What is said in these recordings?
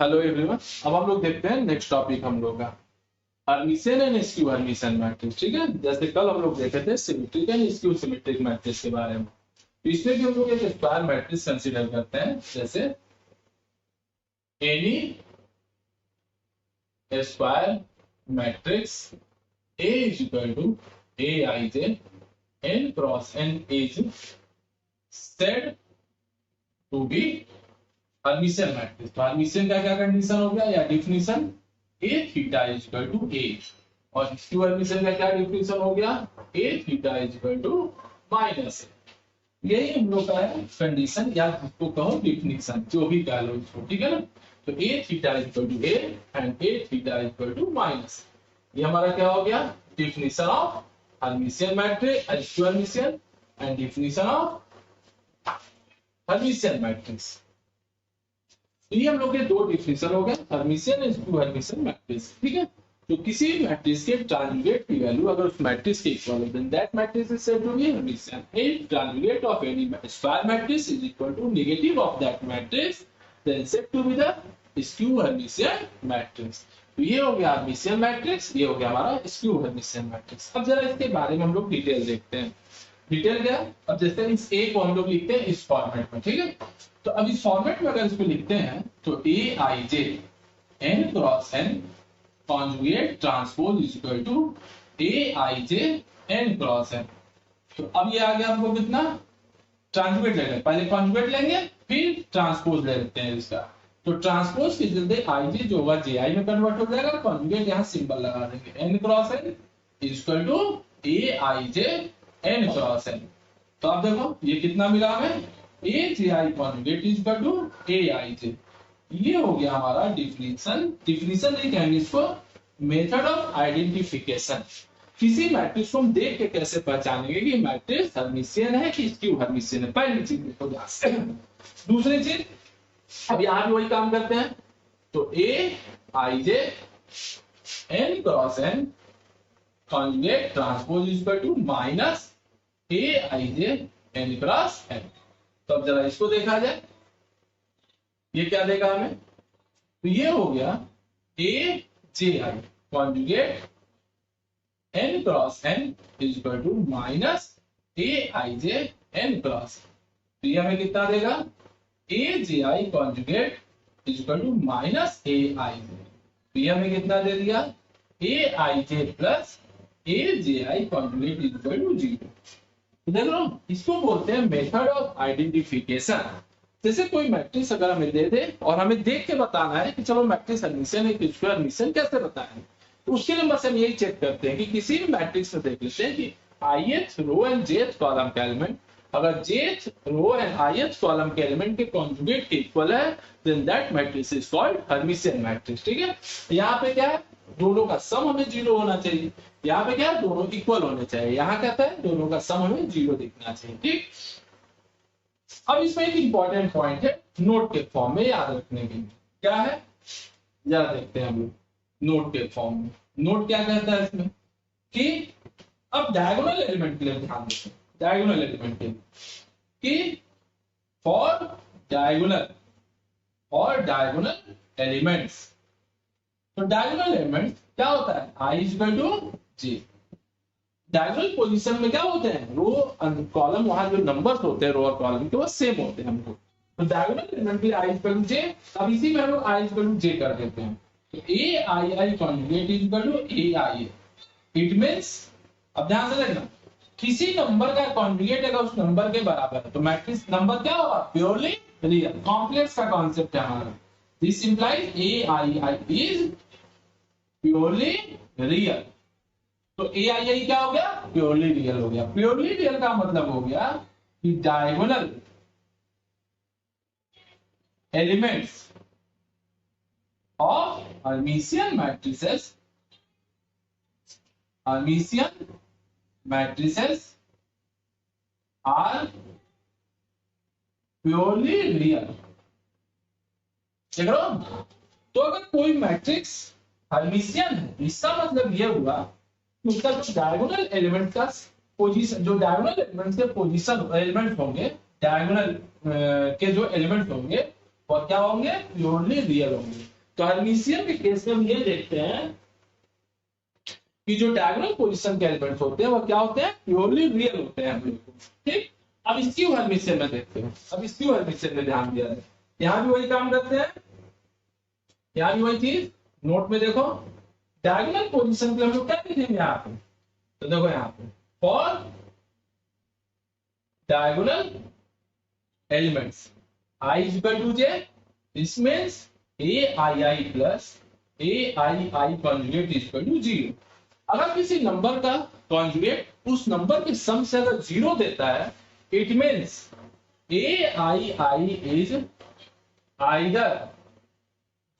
Hello everyone. अब हम लोग देखते हैं नेक्स्ट टॉपिक हम लोग का Hermitian and skew Hermitian matrix. ठीक है, जैसे कल हम लोग देखे थे symmetric and skew symmetric matrix के बारे में। तो इसमें भी हम लोग एक स्क्वायर मैट्रिक्स कंसीडर करते हैं, जैसे any square matrix A is equal to Aij n cross n is said to be Hermitian matrix. तो हर्मिशियन का क्या कंडीशन हो गया या definition, A theta is equal to A, और स्क्यू हर्मिशियन का क्या डिफिनीशन हो गया, A theta is equal to minus A। यही हम लोग का है कंडीशन, या जिसको कहो डिफिनीशन, जो भी कह लो इसको, ठीक है ना। तो A theta is equal to A and A theta is equal to minus, ये हमारा क्या हो गया, definition of Hermitian matrix, skew Hermitian and definition of Hermitian matrix. तो ये हम लोग के दो डिफिनेशन हो गए, Hermitian and skew Hermitian matrix. ठीक है, तो किसी भी मैट्रिक्स के ट्रांजुगेट की वैल्यू अगर उस मैट्रिक्स के इक्वल है, then that matrix is said to be Hermitian. If transjugate of any square matrix is equal to negative of that matrix, then said to be the skew Hermitian matrix. तो ये हो गया Hermitian matrix, ये हो गया हमारा skew Hermitian matrix. अब जरा इसके बारे में हम लोग डिटेल देखते हैं। डिटेल क्या, अब जैसे इस A को हम लोग लिखते हैं इस फॉर्मेट में, ठीक है। तो अब इस फॉर्मेट में अगर इसको लिखते हैं तो Aij n cross n conjugate transpose is equal to Aij n cross n। तो अब ये आ गया हमको कितना, ट्रांसपोज ले लेंगे, पहले कॉन्जुगेट लेंगे फिर ट्रांसपोज ले लेते हैं इसका। तो ट्रांसपोज के जरिए Ij जो होगा Ji में कन्वर्ट हो जाएगा, कॉन्जुगेट यहाँ सिंबल लगा देंगे, n cross n is equal to Aij n cross n। तो आप देखो ये कितना मिला हमें, Aji conjugate is equal to Aij। ये हो गया हमारा डिफिनीशन। डिफिनीशन नहीं कहेंगे इसको, मेथड ऑफ आइडेंटिफिकेशन। किसी मैट्रिक्स को हम देख के कैसे पहचानेंगे कि मैट्रिक्स हर्मिशियन है कि स्क्यू हर्मिशियन है, पहली चीज देखो ध्यान से। दूसरी चीज, अब यहां भी वही काम करते हैं, तो Aij n cross n conjugate transpose is equal to minus Aij n cross n। तो अब जरा इसको देखा जाए, ये क्या देगा हमें, तो ये हो गया Aji conjugate n cross n is equal to minus Aij n cross. तो ये हमें कितना देगा, Aji conjugate is equal to minus Aij। तो ये हमें कितना दे दिया, Aij plus Aji conjugate is equal to 0। देख लो, इसको बोलते हैं मेथड ऑफ आइडेंटिफिकेशन। जैसे कोई मैट्रिक्स अगर हमें दे दे और हमें देख के बताना है कि चलो मैट्रिक्स हर्मिशियन है कि स्क्वायर हर्मिशियन, कैसे बताएं, तो उसके लिए बस हम यही चेक करते हैं कि किसी भी मैट्रिक्स में देख लेते हैं कि ith row and jth column का एलिमेंट अगर jth row and ith column के एलिमेंट के कॉन्जुगेट के इक्वल है, then that matrix is called Hermitian matrix. ठीक है, यहाँ पे क्या है, दोनों का सम हमें 0 होना चाहिए, यहाँ पे क्या है, दोनों इक्वल होने चाहिए, यहाँ कहता है दोनों का सम हमें 0 दिखना चाहिए। ठीक, अब इसमें एक इंपॉर्टेंट पॉइंट है, नोट के फॉर्म में याद रखने के लिए, क्या है जरा देखते हैं हम लोग। नोट के फॉर्म में नोट क्या कहता है इसमें, कि अब डायगोनल एलिमेंट के लिए ध्यान देते हैं, डायगोनल एलिमेंट के लिए कि फॉर डायगोनल एलिमेंट्स, तो डायगोनल एलिमेंट क्या होता है, I is equal to J। Diagonal position में क्या होते हैं, रो और कॉलम, वहां जो नंबर्स होते हैं रो और कॉलम के वो सेम होते हैं हमको। तो डायगोनल एलिमेंट के लिए I is equal to J। अब इसी में हम लोग I is equal to J कर देते हैं, तो Ai conjugate is equal to Ai। It means, अब ध्यान से देखना, किसी नंबर का कॉन्जुगेट अगर उस नंबर के बराबर है तो मैट्रिक्स नंबर क्या होगा, प्योरली रियल। कॉम्प्लेक्स का कॉन्सेप्ट है हमारा, this implies Ai is purely real. तो Ai क्या हो गया, प्योरली रियल हो गया। प्योरली रियल का मतलब हो गया कि diagonal elements of Hermitian matrices are purely real. देख रहे हो, तो अगर कोई मैट्रिक्स हर्मिशियन है, इसका मतलब यह हुआ कि उसका जो डायगोनल एलिमेंट का पोजीशन, जो डायगोनल एलिमेंट्स के पोजीशन एलिमेंट होंगे, डायगोनल के जो एलिमेंट होंगे और क्या होंगे, प्योरली रियल होंगे। तो हर्मिशियन के केस में हम ये देखते हैं कि जो डायगोनल पोजीशन के एलिमेंट्स होते हैं वो क्या होते हैं, प्योरली रियल होते हैं हम लोग को। ठीक, अब स्क्यू हर्मिशियन में देखते हैं। अब स्क्यू हर्मिशियन में ध्यान दिया जाए, यहाँ भी वही काम करते हैं, यहाँ भी वही चीज। नोट में देखो डायगोनल पोजीशन के हम लोग क्या लिखेंगे यहाँ पे, तो देखो यहाँ पे for diagonal elements i is equal to j, this means ai plus ai conjugate is equal to 0। अगर किसी नंबर का कॉन्जुगेट उस नंबर के सम से अगर 0 देता है, it means ai is either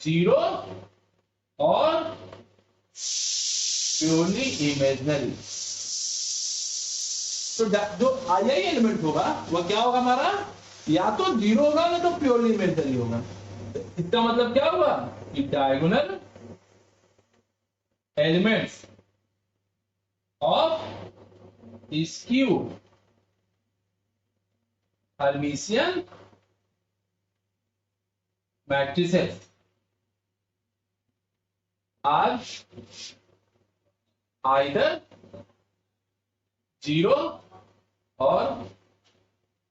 0 और प्योरली इमेजिनरी। तो जो आई एलिमेंट होगा वह क्या होगा हमारा, या तो 0 होगा ना तो प्योरली इमेजिनरी होगा। इसका मतलब क्या हुआ कि diagonal elements of skew Hermitian matrices are either 0 और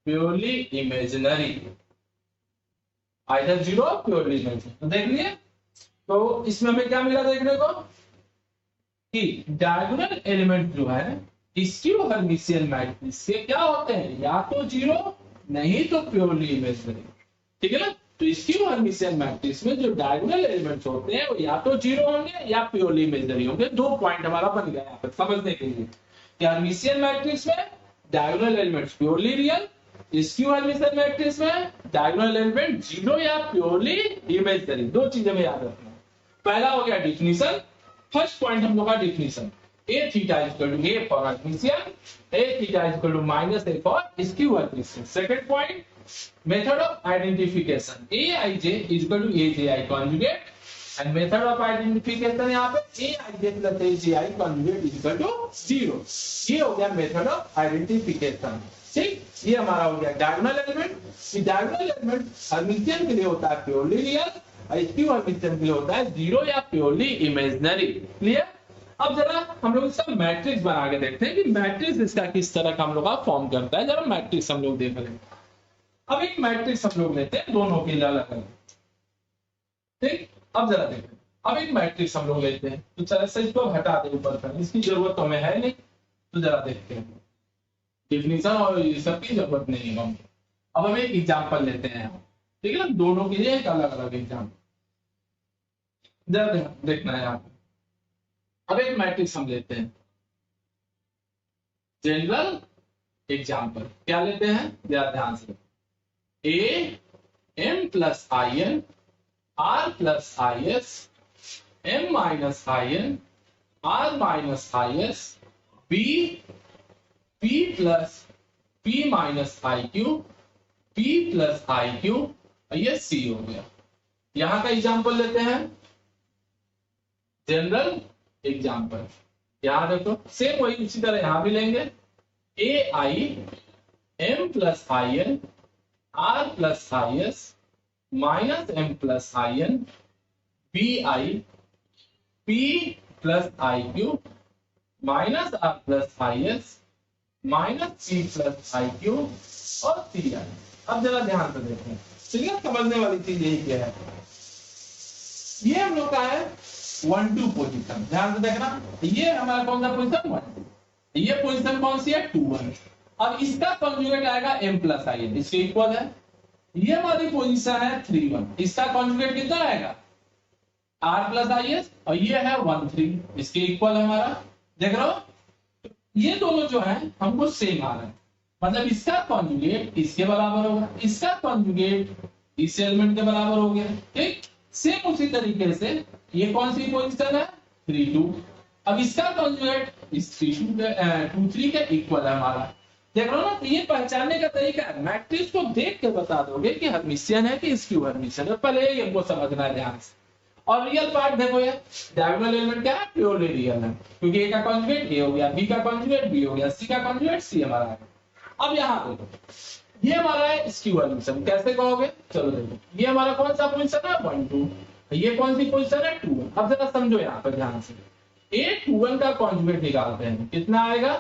purely imaginary, either 0 purely imaginary. तो देख लिए, तो इसमें हमें क्या मिला देखने को कि डायगोनल एलिमेंट जो है स्क्यू हर्मिशियन मैट्रिक्स के क्या होते हैं, या तो 0 नहीं तो प्योरली इमेजिनरी। ठीक है ना, तो स्क्यू हर्मिशियन मैट्रिक्स में जो डायगोनल एलिमेंट्स होते हैं वो या तो 0 होंगे या प्योरली इमेजिनरी होंगे। 2 पॉइंट हमारा बन गया यहाँ पे समझने के लिए कि हर्मिशियन मैट्रिक्स में diagonal elements purely real, skew Hermitian matrix में डायगोनल एलिमेंट 0 या प्योरली इमेजिनरी। 2 चीजें में याद रखना। पहला हो गया डिफिनीशन, फर्स्ट पॉइंट हम लोग का definition, a theta is equal to a for Hermitian, a theta is equal to minus a for skew Hermitian। Second point, method of identification, aij is equal to aj conjugate, and method of identification यहाँ पे aij plus aj conjugate is equal to 0। ये हो गया method of identification. ठीक, ये हमारा हो गया diagonal element. Diagonal element Hermitian के लिए होता है प्योरली रियल, स्क्यू हर्मिशियन के लिए होता है 0 या प्योरली इमेजिनरी। क्लियर। अब जरा हम लोग इसका मैट्रिक्स बना के देखते हैं कि मैट्रिक्स इसका किस तरह का हम लोग का फॉर्म करता है। जरा मैट्रिक्स हम लोग देख लें। अब एक मैट्रिक्स हम लोग लेते हैं दोनों के लिए अलग अलग। ठीक, अब जरा देखते हैं। अब एक मैट्रिक्स हम लोग लेते हैं, तो चलो से इसको हटा दे ऊपर का, इसकी जरूरत तो हमें है नहीं। तो जरा देखते हैं, डिफिनीशन और ये सब की जरूरत नहीं है। अब हम एक एग्जांपल लेते हैं, ठीक है ना, दोनों के लिए एक अलग अलग एग्जांपल जरा देखना है यहाँ पे। अब एक मैट्रिक्स हम लेते हैं, जनरल एग्जांपल क्या लेते हैं जरा ध्यान से, A m plus I N R plus I s m minus i N r minus i s B p plus p minus i q p plus I q, ये सी हो गया। यहां का एग्जांपल लेते हैं जनरल एग्जाम्पल। यहां देखो same वही उसी तरह यहां भी लेंगे, A I M plus I N R plus I S minus M plus I N B I P plus I Q minus R plus I S minus P plus I Q और C आई। अब जरा ध्यान से देखें, चलिए समझने वाली चीज यही क्या है, ये हम लोग का है 1-2 पोजीशन। ध्यान से देखना, ये हमारा कौन सा पोजीशन 1, ये पोजीशन कौन सी है 2-1। अब इसका कॉन्जुगेट आएगा m प्लस आई एन, इसके इक्वल है। ये हमारी पोजीशन है 3-1, इसका कॉन्जुगेट कितना आएगा r प्लस आई एस, और ये है 1-3, इसके इक्वल है हमारा। देख रहे हो, ये दोनों जो है हमको सेम आ रहा है, मतलब इसका कॉन्जुगेट इसके बराबर होगा, इसका कॉन्जुगेट इस एलिमेंट के बराबर हो गया। ठीक, सेम उसी तरीके से ये कौन सी पोजीशन है 3-2, अब इसका कॉन्जुगेट इस 2-3 के इक्वल है हमारा। देख रहे हो ना, तो ये पहचानने का तरीका है, मैट्रिक्स को देख के बता दोगे कि हर्मिशियन है कि स्क्यू हर्मिशियन है, पहले ये हमको समझना है ध्यान से। और रियल पार्ट देखो, ये डायगोनल एलिमेंट क्या है प्योरली रियल है, क्योंकि ए का कॉन्जुगेट ए हो गया, बी का कॉन्जुगेट बी हो गया, सी का कॉन्जुगेट सी हमारा है। अब यहाँ देखो, ये हमारा है स्क्यू हर्मिशियन, कैसे कहोगे, चलो देखो, ये हमारा कौन सा पोजीशन है 1-2, ये कौन सी पोजीशन है 2। अब जरा समझो यहाँ पर ध्यान से, A21 का कॉन्जुगेट निकालते हैं, कितना आएगा,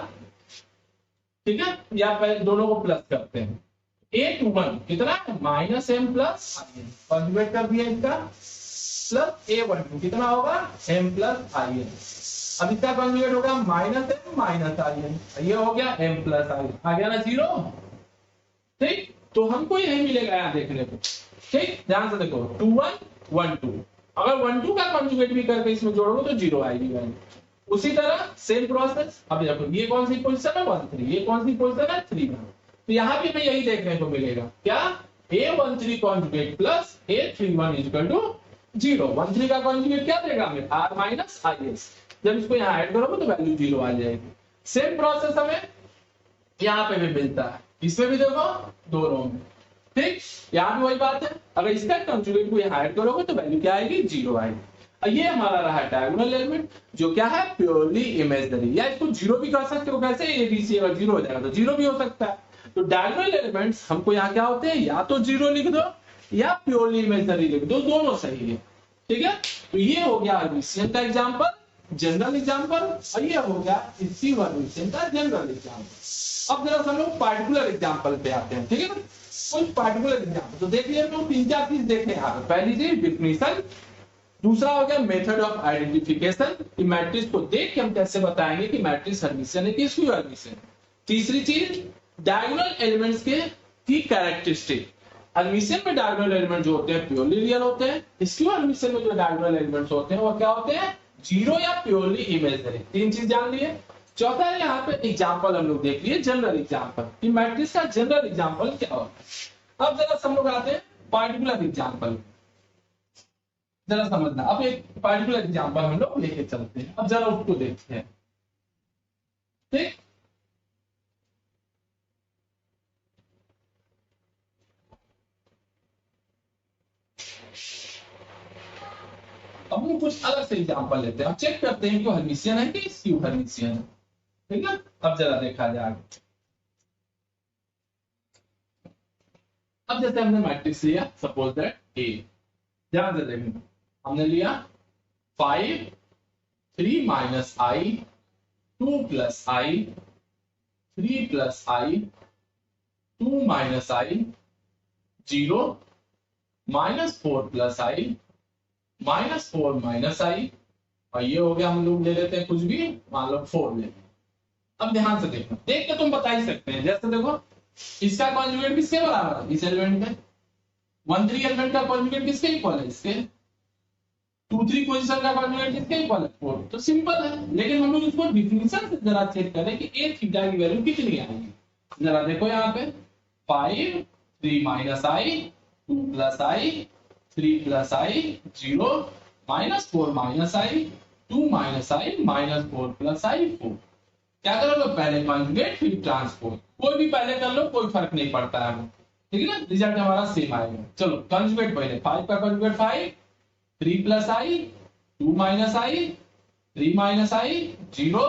ठीक है, या पहले दोनों को प्लस करते हैं। A21 कितना है माइनस एम प्लस कॉन्जुगेट कर दिया इसका, प्लस A12 कितना होगा m प्लस आई एन। अब इसका कॉन्जुगेट होगा minus m minus i n, ये हो गया m प्लस आई एन, आ गया ना 0। ठीक, तो हमको यही मिलेगा यहाँ देखने को। ठीक, ध्यान से देखो 21 12, अगर 12 का कॉन्जुगेट भी करके इसमें जोड़ोगे तो 0 आएगी वैल्यू। उसी तरह सेम प्रोसेस, अब देखो ये कौन सी पोजीशन है 13, ये कौन सी पोजीशन है 3, तो यहाँ भी हमें यही देखने को मिलेगा, क्या A13 conjugate plus A31 equal to 0। 13 का कॉन्जुगेट क्या देगा हमें R माइनस IS, जब इसको यहाँ ऐड करोगे तो वैल्यू 0 आ जाएगी। सेम प्रोसेस हमें यहाँ पे भी मिलता है, इसमें भी देखो दोनों में। ठीक, यहाँ भी वही बात है, अगर इसका कॉन्जुगेट को यहाँ ऐड करोगे तो वैल्यू क्या आएगी 0 आएगी। ये हमारा रहा डायगोनल एलिमेंट, जो क्या है प्योरली इमेजिनरी, या इसको 0 भी कर सकते हो, कैसे ABC अगर 0 हो जाएगा तो 0 भी हो सकता है। तो डायगोनल एलिमेंट्स हमको यहाँ क्या होते हैं, या तो 0 लिख दो या प्योरली इमेजिनरी लिख दो, दोनों सही है। ठीक है, तो ये हो गया हर्मिशियन का एग्जांपल, जनरल एग्जांपल, और ये हो गया इसी हर्मिशियन का जनरल एग्जांपल। अब जरा हम लोग पार्टिकुलर एग्जांपल पे आते हैं। ठीक है ना, कुछ पार्टिकुलर एग्जांपल तो देख लिया, हम लोग 3-4 चीज देखे यहाँ पे। पहली चीज डिफिनीशन, दूसरा हो गया मेथड ऑफ आइडेंटिफिकेशन, कि मैट्रिक्स को देख के हम कैसे बताएंगे कि मैट्रिक्स हर्मिशियन है कि स्क्यू हर्मिशियन। तीसरी चीज डायगोनल एलिमेंट्स के की कैरेक्टरिस्टिक, हर्मिशियन में डायगोनल एलिमेंट जो होते हैं प्योरली रियल होते हैं, स्क्यू हर्मिशियन में जो डायगोनल एलिमेंट्स होते हैं वो क्या होते हैं 0 या प्योरली इमेजिनरी। 3 चीज जान लिए। चौथा है यहाँ पे एग्जांपल हम लोग देख लिए, जनरल एग्जांपल, कि मैट्रिक्स का जनरल एग्जांपल क्या होता है। अब जरा हम लोग आते हैं पार्टिकुलर एग्जांपल, जरा समझना। अब एक पार्टिकुलर एग्जांपल हम लोग लेके चलते हैं, अब जरा उसको देखते हैं। ठीक, अब हम कुछ अलग से एग्जांपल लेते हैं, अब चेक करते हैं कि हर्मिशियन है कि स्क्यू हर्मिशियन है। ठीक है, अब जरा देखा जाए। अब जैसे हमने मैट्रिक्स लिया, सपोज दैट A, ध्यान से देखना, हमने लिया 5 3 minus I 2 plus I 3 plus I 2 minus I 0 minus 4 plus I minus 4 minus I, और ये हो गया, हम लोग ले लेते हैं कुछ भी, मान लो 4 ले। अब ध्यान से देखना, देख के तुम बता ही सकते हैं। जैसे देखो इसका कॉन्जुगेट किसके बराबर है, इस एलिमेंट में 13 एलिमेंट का कॉन्जुगेट किसके इक्वल है, इसके 23 पोजीशन का कॉन्जुगेट किसके इक्वल है 4। तो सिंपल है, लेकिन हम लोग इसको डिफिनीशन से जरा चेक करें कि a थीटा की वैल्यू कितनी आएगी। जरा देखो यहाँ पे 5 3 minus I 2 plus I 3 plus I 0 minus 4 minus I 2 minus I minus 4 plus I 4। क्या करोगे, पहले कॉन्जुगेट फिर ट्रांसपोज, कोई भी पहले कर लो, कोई फर्क नहीं पड़ता है। ठीक है ना, रिजल्ट हमारा सेम आएगा। चलो कॉन्जुगेट पहले, 5 का conjugate 5 3 plus I 2 minus I 3 minus I 0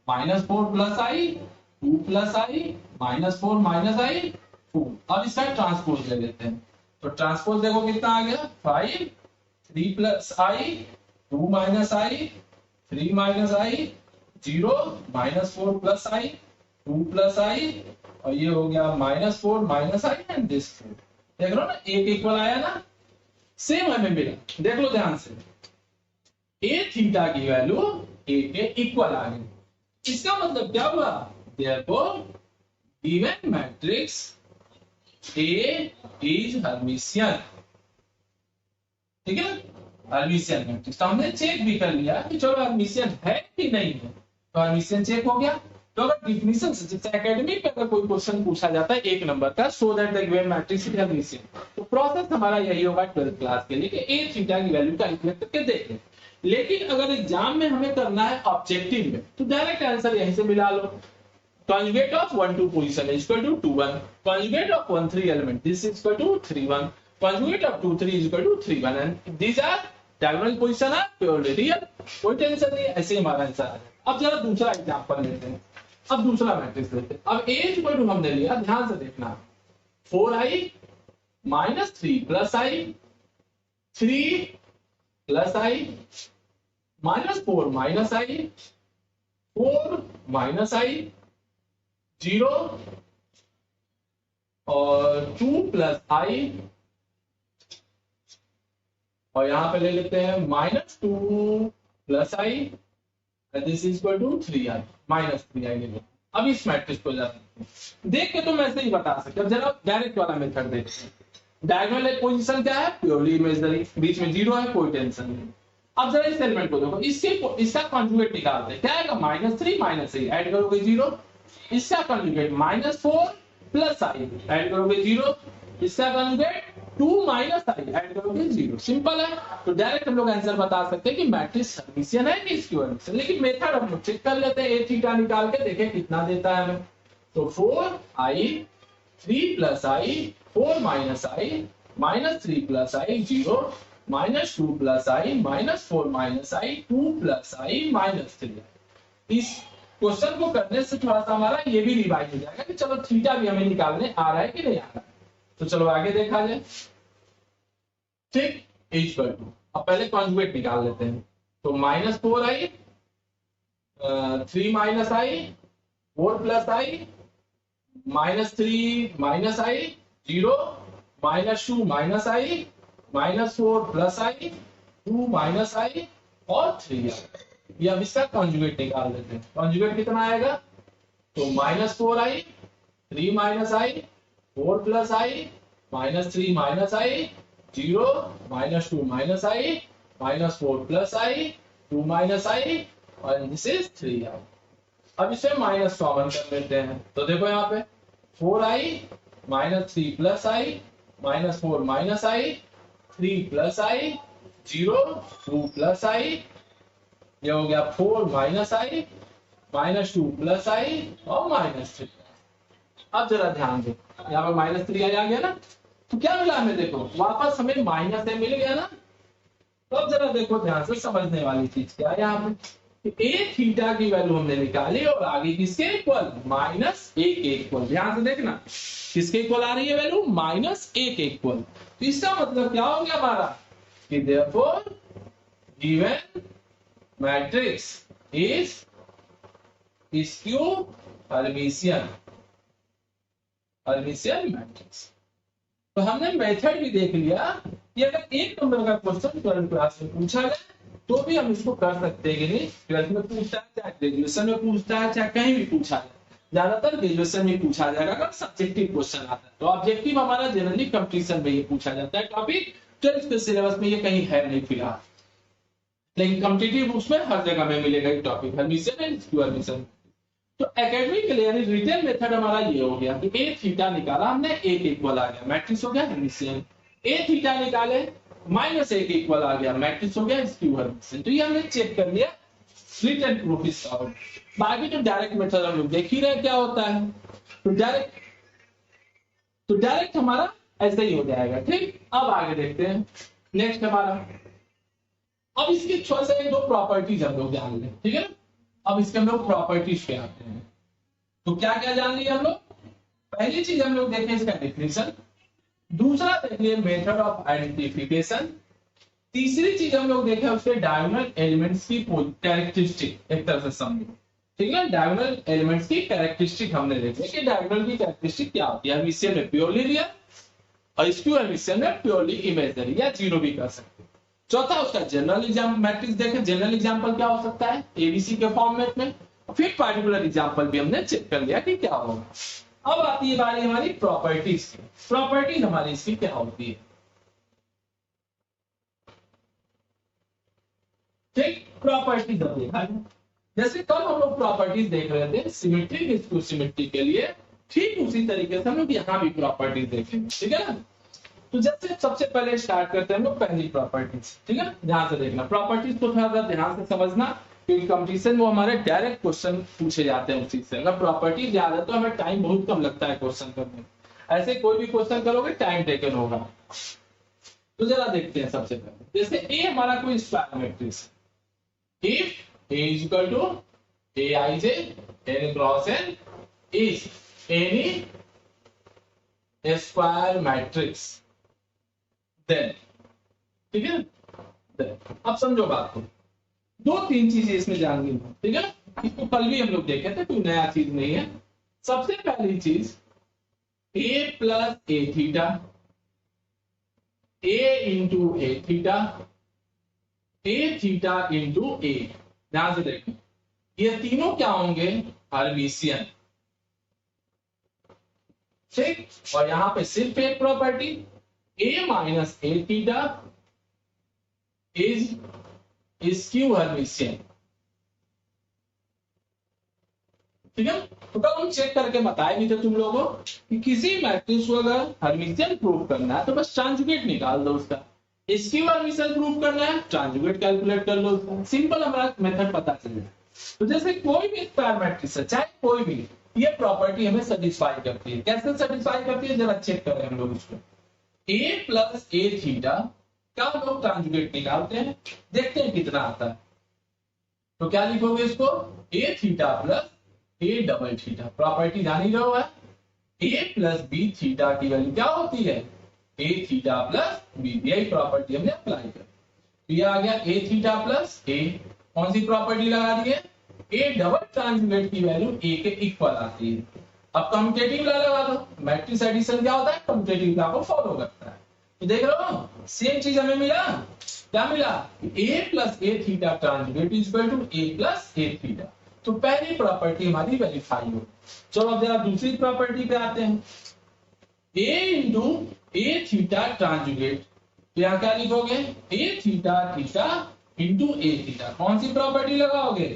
minus 4 plus I 2 plus I minus 4 minus I 4। अब इसका ट्रांसपोज ले लेते हैं, तो ट्रांसपोज देखो कितना आ गया 5 3 plus I 2 minus I 3 minus I 0 minus 4 plus I 2 plus I, और ये हो गया minus 4 minus I and this 4। देख लो ना, एक इक्वल आया ना, सेम हमें मिला। देख लो ध्यान से, a थीटा की वैल्यू a के इक्वल आ गई। इसका मतलब क्या हुआ, therefore given matrix A is Hermitian. ठीक है, हर्मिशियन मैट्रिक्स। तो हमने चेक भी कर लिया कि चलो हर्मिशियन है कि नहीं है, तो हर्मिशियन चेक हो गया। तो अगर डिफिनीशन से, जैसे एकेडमी पे अगर कोई क्वेश्चन पूछा जाता है 1 नंबर का, so that the given matrix is Hermitian, तो प्रोसेस हमारा यही होगा 12th क्लास के लिए कि a थीटा की वैल्यू कैलकुलेट करके देखें। लेकिन अगर एग्जाम में हमें करना है ऑब्जेक्टिव में, तो डायरेक्ट आंसर यहीं से मिला लो। Conjugate of 1 2 position is equal to 2 1. Conjugate of 1 3 element, this is equal to 3 1. Conjugate of 2 3 is equal to 3 1, and these are diagonal position are purely real. कोई टेंशन नहीं, ऐसे ही हमारा आंसर आ जाए। अब जरा दूसरा एग्जांपल लेते हैं, अब दूसरा मैट्रिक्स लेते हैं। अब a इक्वल टू हमने लिया, ध्यान से देखना 4i minus 3 plus I 3 plus I -4 minus I 4 minus I 0 और 2 प्लस आई और यहां पे ले लेते हैं -2 plus i this is equal to 3i -3i ले लेते। अब इस मैट्रिक्स को देख के तुम ऐसे ही बता सकते हो। जरा डायरेक्ट वाला मेथड देखते हैं। डायगोनल पोजीशन क्या है? प्योरली इमेजिनरी, बीच में 0 है, कोई टेंशन नहीं। अब जरा इस एलिमेंट को देखो, इसका कॉन्जुगेट निकालते हैं। क्या आएगा? -3 -3 ऐड करोगे 0, इसका कॉन्जुगेट -4 प्लस आई ऐड करोगे 0, इसका कॉन्जुगेट 2 माइनस आई ऐड करोगे 0। सिंपल है। तो डायरेक्ट हम लोग आंसर बता सकते हैं कि मैट्रिक्स हर्मिशियन है कि स्क्वायर हर्मिशियन। लेकिन मेथड हम लोग चेक कर लेते हैं, ए थीटा निकाल के देखें कितना देता है हमें। तो 4i 3 plus I 4 minus I -3 plus I 0 -2 plus I -4 minus I 2 plus आई -3। इस क्वेश्चन को करने से थोड़ा सा हमारा ये भी रिवाइज हो जाएगा कि चलो थीटा भी हमें निकालने आ रहा है कि नहीं आ रहा है। तो चलो आगे देखा जाए। ठीक, इक्वल टू, अब पहले कॉन्जुगेट निकाल लेते हैं। तो -4i 3 minus I 4 plus I -3 minus I 0 -2 minus I -4 plus I 2 minus आई और 3 ये अब इसका कॉन्जुगेट निकाल लेते हैं। कॉन्जुगेट कितना आएगा? तो -4i 3 minus I 4 plus I -3 minus I 0 -2 minus I -4 plus I 2 minus आई और दिस इज 3i। अब इसे माइनस कॉमन कर लेते हैं। तो देखो यहाँ पे 4i -3 plus I -4 minus I 3 plus I 0 2 plus आई, ये हो गया 4 माइनस आई -2 प्लस आई और -3। अब जरा ध्यान दो, यहाँ पे -3i आ गया ना, तो क्या मिला हमें? देखो वापस हमें -a मिल गया ना। तो अब जरा देखो ध्यान से, समझने वाली चीज क्या है यहाँ पे, ए थीटा की वैल्यू हमने निकाली और आगे किसके इक्वल? -a के इक्वल। ध्यान से देखना, किसके इक्वल आ रही है वैल्यू? -a के इक्वल। तो इसका मतलब क्या हो गया हमारा कि therefore given matrix is skew Hermitian matrix. तो हमने मेथड भी देख लिया कि अगर एक नंबर का क्वेश्चन 12th क्लास में पूछा जाए तो भी हम इसको कर सकते हैं कि नहीं। 12th में पूछता है, चाहे ग्रेजुएशन में पूछता है, चाहे कहीं भी पूछा जाए, ज्यादातर ग्रेजुएशन में पूछा जाएगा अगर सब्जेक्टिव क्वेश्चन आता है। तो ऑब्जेक्टिव हमारा जनरली कंपटीशन में ये पूछा जाता है टॉपिक। 12th के सिलेबस में ये कहीं है नहीं फिलहाल, लेकिन कॉम्पिटिटिव उसमें हर जगह में मिलेगा ये topic, Hermitian and skew Hermitian. तो एकेडमिकली यानी रिटन मेथड हमारा ये हो गया कि ए थीटा निकाला हमने, ए के इक्वल आ गया, मैट्रिक्स हो गया हर्मिशियन। ए थीटा निकाले -a के इक्वल आ गया, मैट्रिक्स हो गया स्क्यू हर्मिशियन। तो ये हमने चेक कर लिया, रिटन प्रूफ इज सॉल्व्ड। बाकी तो डायरेक्ट मेथड हम लोग देख ही रहे क्या होता है। तो डायरेक्ट हमारा ऐसे ही हो जाएगा। ठीक, अब आगे देखते हैं नेक्स्ट हमारा। अब इसकी थोड़ा सा 1-2 प्रॉपर्टीज हम लोग जान लें, ठीक है ना। अब इसके हम लोग प्रॉपर्टीज पे आते हैं। तो क्या क्या जान लिए हम लोग? पहली चीज हम लोग देखें इसका डेफिनेशन, दूसरा देखिए मेथड ऑफ आइडेंटिफिकेशन, तीसरी चीज हम लोग देखें उसके डायगोनल एलिमेंट्स की कैरेक्टरिस्टिक, एक तरह से समझो, ठीक है। डायगोनल एलिमेंट्स की कैरेक्टरिस्टिक हमने देखे कि डायगोनल की कैरेक्टरिस्टिक क्या होती है। हर्मिशियन में प्योरली रियल और स्क्यू हर्मिशियन में प्योरली इमेजिनरी या जीरो भी कर सकते हैं। चौथा उसका जनरल एग्जाम्पल मैट्रिक्स देखें, जनरल एग्जाम्पल क्या हो सकता है एबीसी के फॉर्मेट में। फिर पार्टिकुलर एग्जाम्पल भी हमने चेक कर लिया कि क्या होगा। अब आती है बारी हमारी प्रॉपर्टीज की। प्रॉपर्टीज हमारी इसकी क्या होती है? ठीक, प्रॉपर्टीज अब देखा है। जैसे कल हम लोग प्रॉपर्टीज देख रहे थे सिमेट्रिक स्क्यू सिमेट्री के लिए, ठीक उसी तरीके से हम लोग यहाँ भी प्रॉपर्टीज देखेंगे, ठीक है ना। तो जैसे सबसे पहले स्टार्ट करते हैं हम लोग पहली प्रॉपर्टीज, ठीक है। ध्यान से देखना, प्रॉपर्टीज को थोड़ा सा ध्यान से समझना क्योंकि कंपटीशन वो हमारे डायरेक्ट क्वेश्चन पूछे जाते हैं उसी से। अगर प्रॉपर्टीज याद है तो हमें टाइम बहुत कम लगता है क्वेश्चन करने में, ऐसे कोई भी क्वेश्चन करोगे टाइम टेकन होगा। तो जरा देखते हैं सबसे पहले, जैसे ए हमारा कोई square matrix, if A is equal to aij n cross n is any square matrix, then ठीक है। अब समझो बात को, दो तीन चीजें इसमें जाननी है, ठीक है। इसको कल भी हम लोग देखे थे, कोई नया चीज नहीं है। सबसे पहली चीज ए plus A theta, A into A theta, A theta into ए। ध्यान से देखिए, ये तीनों क्या होंगे, हर्मिशियन, ठीक। और यहां पे सिर्फ एक property, A minus A theta is skew Hermitian, ठीक है। तो कल हम चेक करके बताए भी थे तुम लोगों को कि किसी मैट्रिक्स को अगर हर्मिशियन प्रूव करना है तो बस ट्रांजुगेट निकाल दो उसका, स्क्यू हर्मिशियन प्रूव करना है ट्रांजुगेट कैलकुलेट कर लो उसका, सिंपल हमारा मेथड पता चल जाए। तो जैसे कोई भी स्क्वायर मैट्रिक्स है, चाहे कोई भी, ये प्रॉपर्टी हमें सेटिस्फाई करती है। कैसे सेटिस्फाई करती है जरा चेक करें हम लोग इसको। ए प्लस ए थीटा का हम लोग ट्रांजुगेट निकालते हैं, देखते हैं कितना आता है। तो क्या लिखोगे इसको, A theta plus A double theta, property जानी रहो है, ए प्लस बी थीटा की वैल्यू क्या होती है, ए थीटा प्लस बी, यही प्रॉपर्टी हमने अप्लाई कर। तो ये आ गया ए थीटा प्लस ए, कौन सी प्रॉपर्टी लगा दी है, ए डबल ट्रांजुगेट की वैल्यू ए के इक्वल आती है। अब कम्यूटेटिव लॉ लगा दो, मैट्रिक्स एडिशन क्या होता है, कम्यूटेटिव लॉ को फॉलो करता है। तो देख रहे हो सेम चीज हमें मिला, क्या मिला, A plus A theta transjugate is equal to A plus A theta. तो पहली प्रॉपर्टी हमारी वेरीफाई हो। चलो अब जरा दूसरी प्रॉपर्टी पे आते हैं, ए इंटू ए थीटा ट्रांजुगेट, तो यहाँ क्या लिखोगे, A theta theta into A theta, कौन सी प्रॉपर्टी लगाओगे,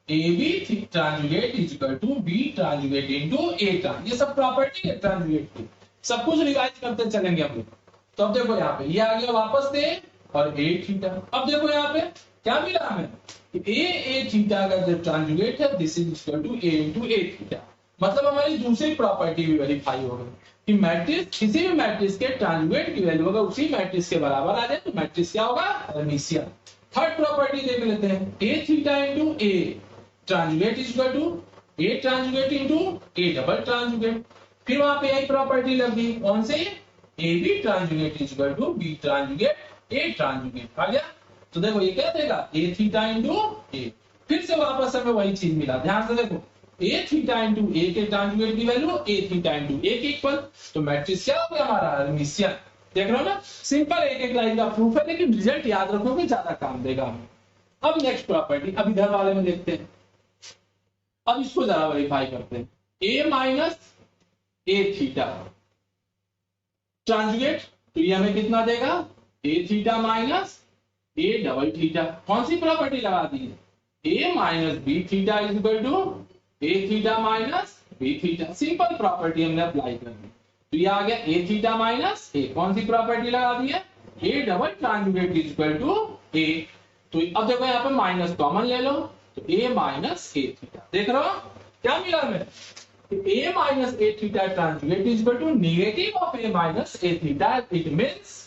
A B transjugate is equal to B transjugate into A trans, ये सब प्रॉपर्टी है ट्रांजुगेट की, सब कुछ रिवाइज करते चलेंगे हम लोग। तो अब देखो यहाँ पे ये आ गया वापस से और ए थीटा। अब देखो यहाँ पे क्या मिला हमें, ए थीटा का जो ट्रांजुगेट है this is equal to A into A theta, मतलब हमारी दूसरी प्रॉपर्टी भी वेरीफाई हो गई कि मैट्रिक्स, किसी भी मैट्रिक्स के ट्रांजुगेट की वैल्यू अगर उसी मैट्रिक्स के बराबर आ जाए तो मैट्रिक्स क्या होगा, हर्मिशियन। थर्ड प्रॉपर्टी देख लेते हैं, A theta into A transjugate is equal to A transjugate into A double transjugate. फिर वहां पे यही प्रॉपर्टी लगी, कौन से, A B transjugate is equal to B ट्रांजुगेट A transjugate आ गया। तो देखो ये क्या देगा, ए थीटा इंटू ए, फिर से वापस हमें वही चीज मिला। ध्यान से देखो, ए थीटा इंटू ए के ट्रांजुगेट की वैल्यू ए थीटा इंटू ए के इक्वल, तो मैट्रिक्स क्या हो गया हमारा, हर्मिशियन। देख रहे हो ना, सिंपल एक एक लाइन का प्रूफ है, लेकिन रिजल्ट याद रखोगे ज्यादा काम देगा हमें। अब नेक्स्ट प्रॉपर्टी, अब इधर वाले में देखते हैं, अब इसको जरा वेरीफाई करते हैं, ए माइनस ए थीटा ट्रांजुगेट, तो ये हमें कितना देगा, A theta minus A double theta, कौन सी प्रॉपर्टी लगा दी है, A minus B theta is equal to A theta minus B theta, simple property हमने अप्लाई कर दी। तो ये आ गया ए थीटा माइनस ए, कौन सी प्रॉपर्टी लगा दी है, A double transjugate is equal to A. तो अब देखो यहाँ पे माइनस कॉमन ले लो, तो ए माइनस ए थीटा, देख रहे हो क्या मिला हमें, A minus A theta transjugate is equal to negative of A minus A theta, it means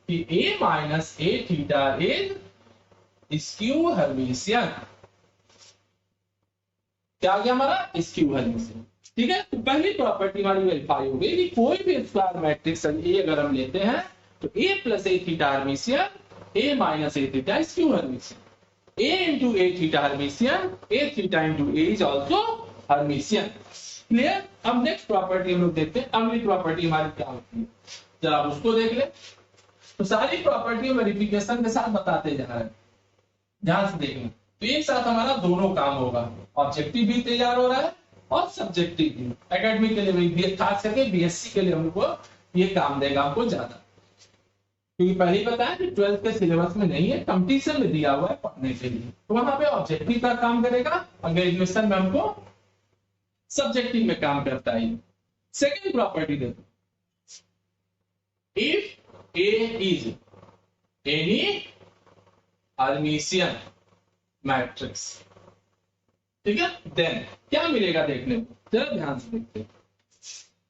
कि A minus A theta is skew Hermitian. क्या आ गया हमारा, स्क्यू हर्मिशियन, ठीक है। तो पहली प्रॉपर्टी हमारी वेरीफाई हो गई कि कोई भी स्क्वायर मैट्रिक्स ए अगर हम लेते हैं तो A plus A theta Hermitian, A minus A theta skew Hermitian, A into A theta Hermitian, A theta into A is also Hermitian. Clear. अब नेक्स्ट प्रॉपर्टी हम लोग देखते हैं, अगली प्रॉपर्टी हमारी क्या होती है, जरा आप उसको देख ले। तो सारी प्रॉपर्टी वेरिफिकेशन के साथ बताते जा रहे हैं, ध्यान से देखना। तो एक साथ हमारा दोनों काम होगा, ऑब्जेक्टिव भी तैयार हो रहा है और सब्जेक्टिव भी, एकेडमिक के लिए भी, खास करके बीएससी के लिए हम लोग को ये काम देगा हमको ज्यादा, क्योंकि पहले ही बताया कि 12th के सिलेबस में नहीं है, कंपटीशन में दिया हुआ है पढ़ने के लिए, तो वहां पे ऑब्जेक्टिव का काम करेगा और ग्रेजुएशन में हमको सब्जेक्टिव में काम करता है। सेकेंड प्रॉपर्टी देखो, if A is any Hermitian matrix, ठीक है, देन क्या मिलेगा देखने को, जरा ध्यान से देखते हैं।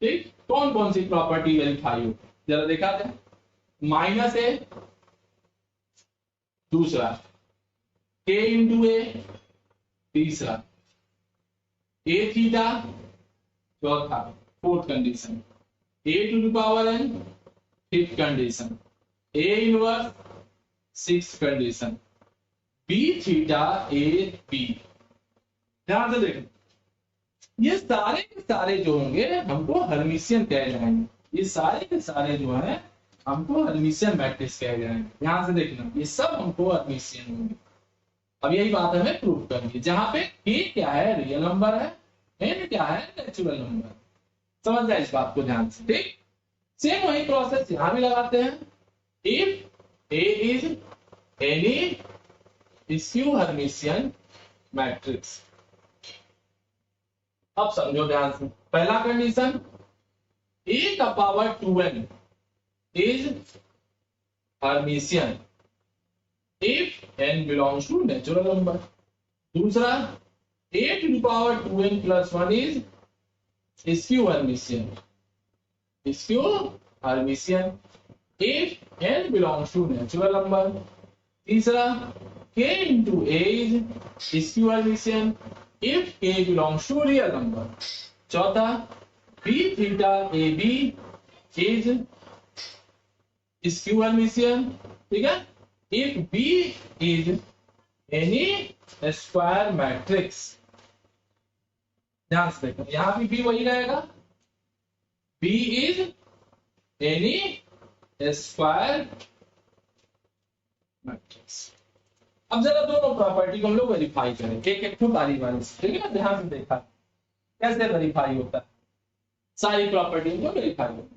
ठीक, कौन कौन सी प्रॉपर्टी वेरीफाई हो, जरा देखा जाए। माइनस ए, दूसरा k इंटू ए, तीसरा ए थीटा, चौथा fourth condition A to the power n, fifth condition A inverse six condition B theta A B. ध्यान से देखो, ये सारे के सारे जो होंगे हमको हर्मिशियन कहे जाएंगे, ये सारे के सारे जो है हमको हर्मिशियन मैट्रिक्स कहे जाएंगे। ध्यान से देखना, ये सब हमको हर्मिशियन होंगे। अब यही बात हमें प्रूव करनी है, जहां पे k क्या है, रियल नंबर है, n क्या है, नेचुरल नंबर। समझ जाए इस बात को ध्यान से। ठीक, सेम वही प्रोसेस यहां भी लगाते हैं। If a is any skew Hermitian matrix. अब समझो ध्यान से, पहला कंडीशन a का power 2n is Hermitian if n belongs to natural number। दूसरा a to the power 2n plus 1 is skew Hermitian। skew Hermitian if n belongs to natural number। तीसरा k into a is skew Hermitian if k belongs to real number। चौथा b theta ab is skew Hermitian, ठीक है, if B is any square matrix। ध्यान से देखो, यहां भी B वही रहेगा, B is any square matrix। अब जरा दोनों प्रॉपर्टी को हम लोग वेरीफाई करेंगे एक एक बारी बारी से, ठीक है ना। ध्यान से देखा कैसे वेरीफाई होता है, सारी प्रॉपर्टी को वेरीफाई होता है।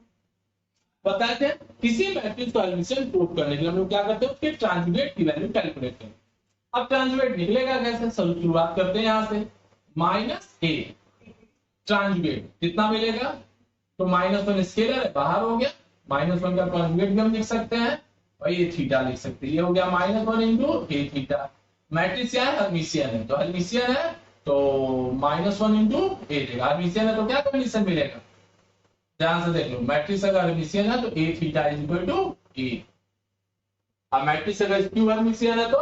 बताते हैं किसी मैट्रिक्स को हर्मिशियन प्रूव करने के लिए हम लोग क्या करते हैं, उसके ट्रांसजुगेट की वैल्यू कैलकुलेट करते हैं। अब ट्रांसजुगेट निकलेगा कैसे, शुरुआत करते हैं यहां से, माइनस ए ट्रांसजुगेट कितना मिलेगा, तो -1 स्केलर है, बाहर हो गया, -1 का ट्रांसजुगेट भी हम लिख सकते हैं और ये थीटा लिख सकते हैं, ये हो गया -1 इंटू ए थीटा। मैट्रिक्स क्या है, हर्मिशियन है, तो हर्मिशियन है तो -1 इंटू ए देगा। हर्मिशियन है तो क्या कंडीशन मिलेगा, ध्यान से देख लो, मैट्रिक्स अगर हर्मिशियन है तो a theta is equal to a। अब मैट्रिक्स अगर स्क्यू हर्मिशियन है तो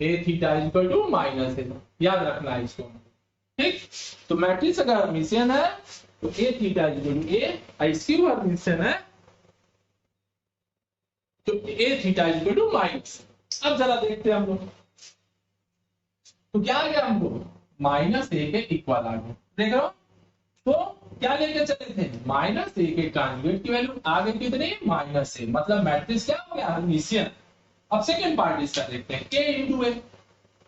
a theta is equal to minus है, याद रखना है इसको। ठीक, तो मैट्रिक्स अगर हर्मिशियन है तो a theta is equal to a, skew Hermitian है तो a theta is equal to minus. अब जरा देखते हैं हम लोग, तो क्या आ गया हमको, -a के इक्वल आ गया। देख रहे हो, तो क्या लेके चले थे, -a के ट्रांसजुगेट की वैल्यू आ गई कितनी, -a, मतलब मैट्रिक्स क्या हो गया, हर्मिशियन। अब सेकंड पार्ट इसका देखते हैं, k इंटू ए,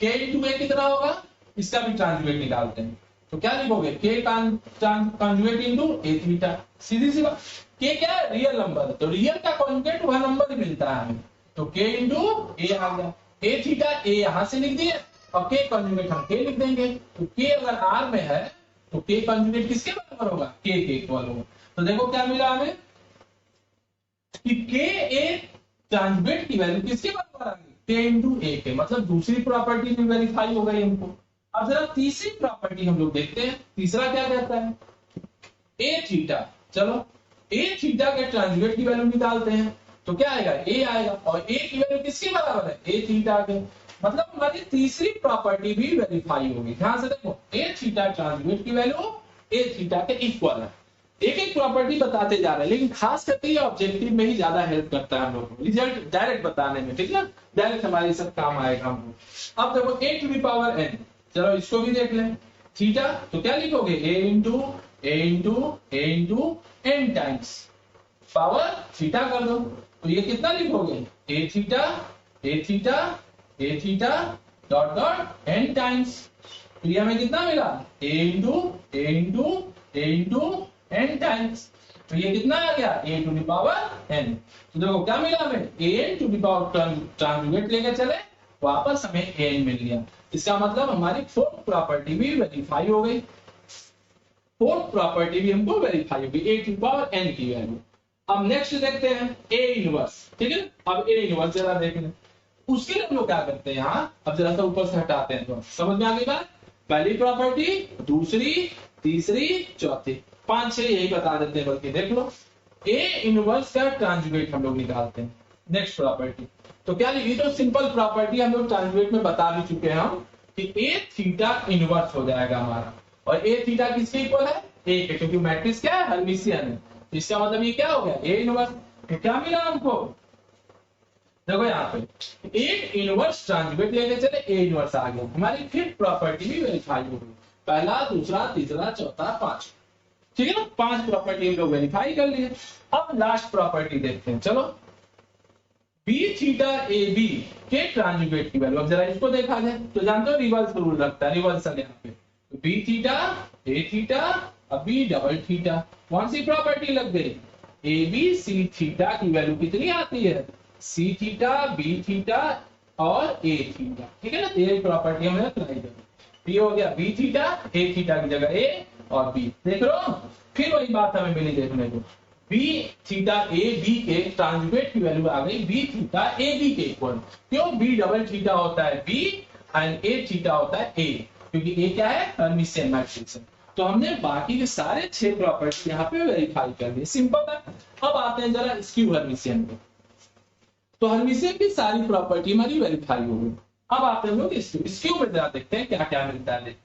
k इंटू ए कितना होगा, इसका भी ट्रांसजुगेट निकालते हैं। तो क्या लिखोगे, k conjugate into A theta, सीधी सी बात। k क्या है, रियल नंबर, तो रियल का कंजुगेट वह नंबर ही मिलता है हमें, तो k इंटू ए आ गया। ए थीटा ए यहां से लिख दिए और k कंजुगेट हम k लिख देंगे, तो k अगर r में है तो k कंजुगेट किसके बराबर होगा, k के इक्वल होगा। तो देखो क्या मिला हमें कि k ए ट्रांसजुगेट की वैल्यू किसके बराबर आ गई, k इंटू ए के, मतलब दूसरी प्रॉपर्टी भी वेरीफाई हो गई हमको। अब जरा तीसरी प्रॉपर्टी हम लोग देखते हैं, तीसरा क्या कहता है, ए थीटा। चलो ए थीटा के ट्रांसजुगेट की वैल्यू निकालते हैं, तो क्या आएगा, ए आएगा, और ए की वैल्यू किसके बराबर है, ए थीटा के, मतलब हमारी तीसरी प्रॉपर्टी भी वेरीफाई होगी। ध्यान से देखो, ए थीटा ट्रांसजुगेट की वैल्यू ए थीटा के इक्वल है। एक एक प्रॉपर्टी बताते जा रहे हैं, लेकिन खास करके ये ऑब्जेक्टिव में ही ज्यादा हेल्प करता है हम लोग को, रिजल्ट डायरेक्ट बताने में, ठीक ना, डायरेक्ट हमारे सब काम आएगा हमको। अब देखो ए टू द पावर n, चलो इसको भी देख लें, थीटा तो क्या लिखोगे, A into N times power theta कर दो, तो ये कितना लिखोगे, A theta dot dot N times, तो ये हमें कितना मिला, ए इंटू एन टाइम्स, तो ये कितना आ गया, ए टू द पावर एन। तो देखो क्या मिला हमें, ए टू द पावर ट्रांसजुगेट लेके चले, वापस हमें एन मिल गया। इसका मतलब हमारी फोर्थ प्रॉपर्टी भी वेरीफाई हो गई, फोर्थ प्रॉपर्टी भी हमको वेरीफाई होगी, ए टू पावर एन की वैल्यू। अब नेक्स्ट देखते हैं ए इनवर्स, ठीक है, अब ए इनवर्स जरा देख लें, उसके लिए हम लोग क्या करते हैं, यहाँ अब जरा सा ऊपर से हटाते हैं, तो समझ में आ गई बात, पहली प्रॉपर्टी, दूसरी, तीसरी, चौथी, 5-6 यही बता देते हैं, बल्कि देख लो, ए इनवर्स का ट्रांसजुगेट हम लोग निकालते हैं। नेक्स्ट प्रॉपर्टी तो क्या लिखी, तो सिंपल प्रॉपर्टी हम लोग ट्रांसजुगेट में बता भी चुके हैं हम कि ए थीटा इनवर्स हो जाएगा हमारा, और ए थीटा किसके इक्वल है, ए के, क्योंकि मैट्रिक्स क्या है, हर्मिशियन है, इसका मतलब ये क्या हो गया, ए इनवर्स। तो क्या मिला हमको, देखो यहाँ पे एक इनवर्स ट्रांजुगेट लेके चले, ए इनवर्स आ गया, हमारी फिफ्थ प्रॉपर्टी भी वेरीफाई हो गई, पहला दूसरा तीसरा चौथा पांच, ठीक है ना, 5 प्रॉपर्टी हम लोग वेरीफाई कर लिए। अब लास्ट प्रॉपर्टी देखते हैं, चलो बी थीटा ए बी के ट्रांजुगेट की वैल्यू, अब जरा इसको देखा जाए तो जानते हो रिवर्स रूल रखता है, रिवर्सल यहाँ पे, तो बी थीटा ए थीटा अब बी डबल थीटा, कौन सी प्रॉपर्टी लग गई, ए बी सी थीटा की वैल्यू कितनी आती है, सी थीटा बी थीटा और ए थीटा, ठीक है ना, ये प्रॉपर्टी हमने अप्लाई कर, ये हो गया बी थीटा, ए थीटा की जगह ए और बी, देख रहे हो, फिर वही बात हमें मिली देखने को, बी थीटा ए बी के ट्रांजुगेट की वैल्यू आ गई बी थीटा ए बी के इक्वल, क्यों, बी डबल थीटा होता है बी एंड ए थीटा होता है ए, क्योंकि ए क्या है, हर्मिशियन मैट्रिक्स है। तो हमने बाकी के सारे 6 प्रॉपर्टी यहाँ पे वेरीफाई कर दी, सिंपल है। अब आते हैं जरा स्क्यू हर्मिशियन पे, तो हर्मिशियन की सारी प्रॉपर्टी हमारी वेरीफाई हो गई। अब आते हैं लोग स्क्यू में जरा देखते हैं क्या क्या मिलता है।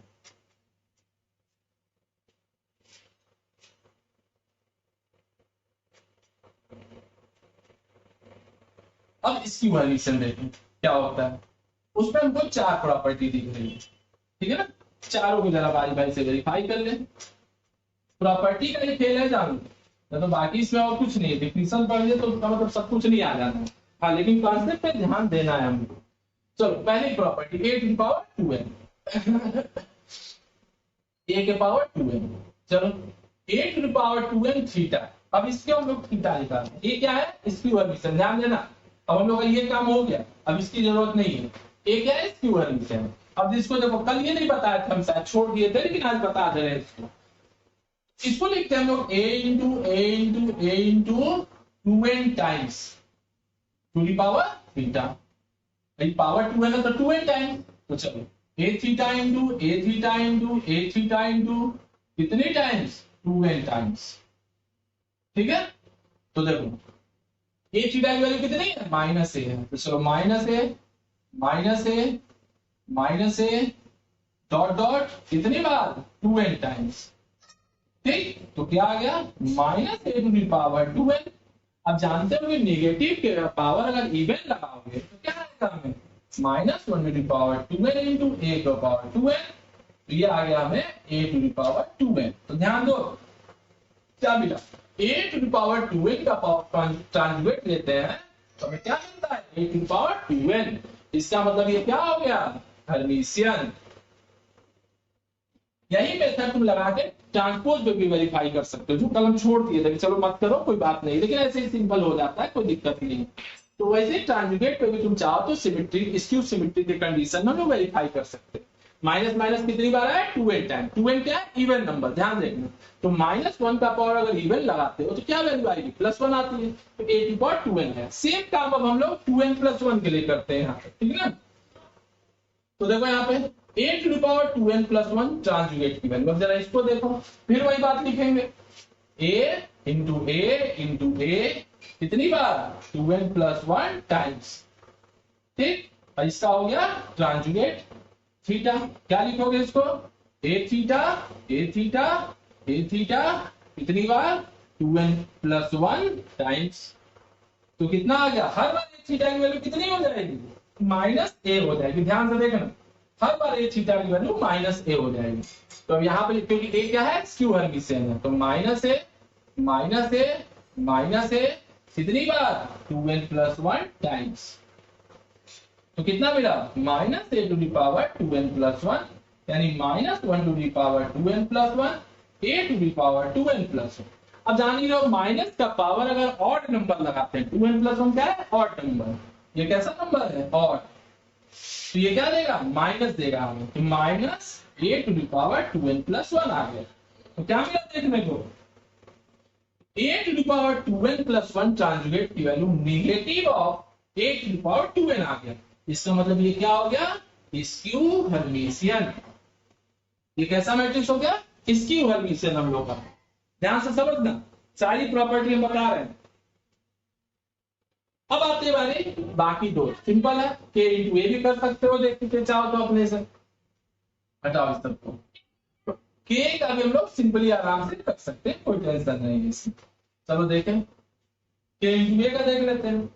अब इसकी वैल्यूएशन देखें क्या होता है, उसमें हमको 4 प्रॉपर्टी दिख रही है, ठीक है ना, चारों को जरा बारी बारी से वेरीफाई कर ले। प्रॉपर्टी का ये खेल है जान, तो बाकी इसमें और कुछ नहीं है, डिफिनेशन पढ़ ले तो उसका मतलब सब कुछ नहीं आ जाना है, हाँ लेकिन कॉन्सेप्ट पे ध्यान देना है हमको। चलो पहली property A to the power 2n, A के पावर 2n, चलो A to the power 2n theta, अब इसके हम लोग थीटा निकालते हैं, ये क्या है, इसकी वैल्यूएशन, ध्यान देना। अब हम लोग का ये काम हो गया, अब इसकी जरूरत नहीं है, ए क्या है, इसकी वैल्यूएशन। अब इसको देखो, कल ये नहीं बताया था, हम शायद छोड़ दिए थे, लेकिन आज बता दे रहे हैं इसको लिखते हैं हम लोग a into 2n times to the power theta, भाई पावर 2n है तो 2n टाइम्स, तो चलो a थीटा इंटू कितनी टाइम्स, 2n टाइम्स, ठीक है। तो देखो a थीटा की वैल्यू कितनी है, माइनस ए है, तो चलो माइनस ए डॉट डॉट कितनी बार, 2n टाइम्स, ठीक, तो क्या आ गया, minus A to the power 2n। अब जानते हो कि नेगेटिव के पावर अगर इवन लगाओगे तो क्या आएगा हमें, minus 1 to the power 2n into A to the power 2n, तो ये आ गया हमें ए टू द पावर 2n। तो ध्यान दो क्या मिला, ए टू द पावर 2n का ट्रांजुगेट लेते हैं तो हमें क्या मिलता है, ए टू द पावर 2n, इसका मतलब ये क्या हो गया, हर्मिशियन। यही मेथड तुम लगा के ट्रांसपोज पे भी वेरीफाई कर सकते हो, जो कल हम छोड़ दिए थे, चलो मत करो कोई बात नहीं, लेकिन ऐसे ही सिंपल हो जाता है, कोई दिक्कत नहीं। तो वैसे ट्रांजुगेट पे भी तुम चाहो तो सिमेट्री, स्क्यू सिमेट्री के कंडीशन में लोग वेरीफाई कर सकते हैं। माइनस माइनस कितनी बार है, 2n टाइम, 2n क्या है, इवन नंबर, ध्यान देखना। तो -1 का पावर अगर इवन लगाते हो तो क्या वैल्यू आएगी, +1 आती है, तो a टू पावर 2n है। सेम काम अब हम लोग 2n + 1 के लिए करते हैं यहाँ पे, ठीक है ना। तो देखो यहाँ पे a to the power 2n + 1 transjugate की वैल्यू, अब जरा इसको देखो, फिर वही बात लिखेंगे, a इंटू a कितनी बार, 2n + 1 टाइम्स, ठीक, और इसका हो गया ट्रांजुगेट थीटा, क्या लिखोगे इसको, ए थीटा कितनी बार, 2n + 1 टाइम्स, तो कितना आ गया, हर बार ए थीटा की वैल्यू कितनी हो जाएगी, -a हो जाएगी, ध्यान से देखना, हर बार ए थीटा की वैल्यू -a हो जाएगी। तो अब यहाँ पे क्योंकि ए क्या है, स्क्यू हर्मिशियन है, तो -a कितनी बार, 2n + 1 टाइम्स, तो कितना मिला, -a to the power 2n + 1, यानी -1 to the power 2n + 1, a to the power 2n + 1। अब जान ही रहो माइनस का पावर अगर ऑड नंबर लगाते हैं, 2n + 1 क्या है, ऑड नंबर, ये कैसा नंबर है, ऑड, तो ये क्या देगा, माइनस देगा हमें, तो -a to the power 2n + 1 आ गया। तो क्या मिला देखने को, a to the power 2n + 1 transjugate की value negative of a to the power 2n आ गया। इसका मतलब ये क्या हो गया, स्क्यू हर्मिशियन। ये कैसा मैट्रिक्स हो गया, स्क्यू हर्मिशियन हम लोग का, ध्यान से समझना, सारी प्रॉपर्टी हम बता रहे हैं। अब आते बारे बाकी दो, सिंपल है, k इंटू ए भी कर सकते हो, देखते चाहो तो अपने से, हटाओ इस सबको, k का भी हम लोग सिंपली आराम से कर सकते हैं, कोई टेंशन नहीं है इसमें। चलो देखें, k इंटू ए का देख लेते हैं,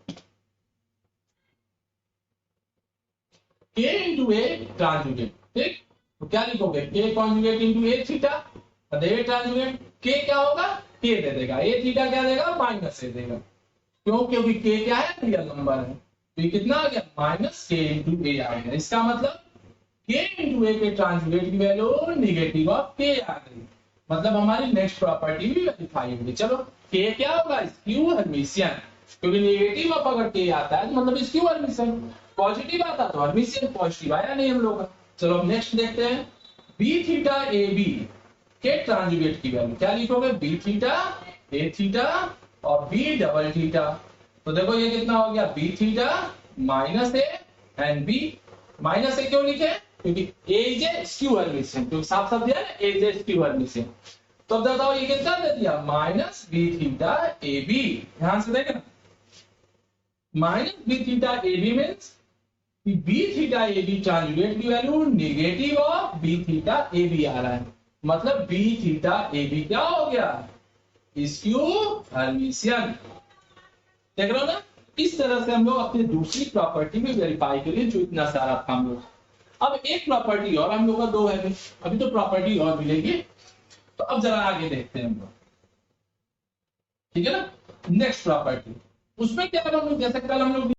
k इंटू ए ट्रांजुगेट, ठीक। तो क्या लिखोगे, k conjugate into A theta, A ट्रांजुगेट, k क्या होगा, k दे देगा, ए थीटा क्या देगा, माइनस ए देगा। क्यों, क्योंकि k क्या है, रियल नंबर है। तो ये कितना आ गया, माइनस k इंटू ए आ गया। इसका मतलब k इंटू ए के ट्रांसलेट की वैल्यू निगेटिव ऑफ k आ गई। मतलब हमारी नेक्स्ट प्रॉपर्टी भी वेरीफाई होगी। चलो k क्या होगा, स्क्यू हर्मिशियन, क्योंकि निगेटिव ऑफ अगर k आता है तो मतलब स्क्यू हर्मिशियन, पॉजिटिव आता तो हर्मिशियन, पॉजिटिव आया नहीं हम लोग का। चलो अब नेक्स्ट देखते हैं, बी थीटा ए बी के ट्रांजुगेट की वैल्यू क्या लिखोगे, बी थीटा ए थीटा और बी डबल थीटा। तो देखो ये कितना हो गया, B theta minus A and B, minus A क्यों लिखे, क्योंकि A is a skew Hermitian, क्योंकि साफ साफ दिया ना A is a skew Hermitian. तो अब बताओ ये कितना दे दिया, minus B theta A B, ध्यान से देखें, minus B theta A B means B theta A B transjugate की value negative of B theta A B आ रहा है। मतलब बी थीटा ए बी क्या हो गया, स्क्यू हर्मिशियन। देख रहे हो ना, इस तरह से हम लोग अपनी दूसरी प्रॉपर्टी में वेरीफाई करिए जो इतना सारा था हम लोग। अब एक प्रॉपर्टी और हम लोग का दो है, अभी तो प्रॉपर्टी और मिलेगी। तो अब जरा आगे देखते हैं हम लोग, ठीक है ना। नेक्स्ट प्रॉपर्टी, उसमें क्या हम लोग जैसे कल हम लोग,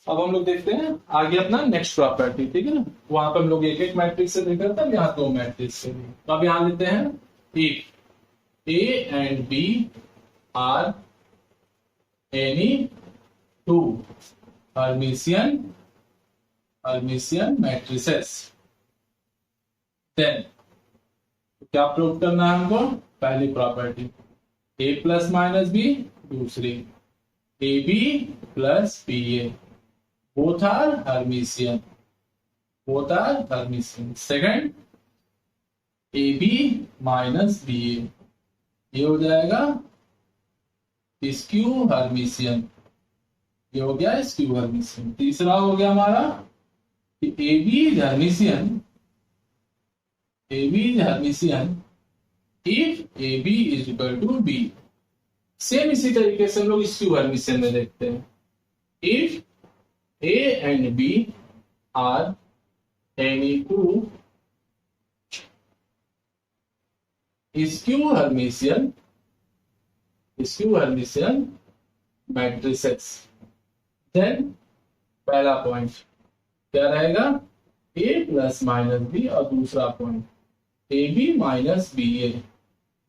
अब हम लोग देखते हैं आगे अपना नेक्स्ट प्रॉपर्टी, ठीक है ना। वहां पर हम लोग एक एक मैट्रिक्स से देखा था, यहाँ दो मैट्रिक्स से। तो अब यहां लेते हैं, एक A and B are any two Hermitian matrices, then क्या प्रूव करना है हमको, पहली property A plus minus B, दूसरी A B plus B A, both are Hermitian, second AB minus BA, ये हो जाएगा स्क्यू हर्मिशियन, ये हो गया स्क्यू हर्मिशियन। तीसरा हो गया हमारा कि AB is Hermitian if AB is equal to B। Same इसी तरीके से हम लोग स्क्यू हर्मिशियन में देखते हैं, if A and B are any two skew Hermitian matrices, then पहला पॉइंट क्या रहेगा, A प्लस माइनस बी, और दूसरा point A B minus B A,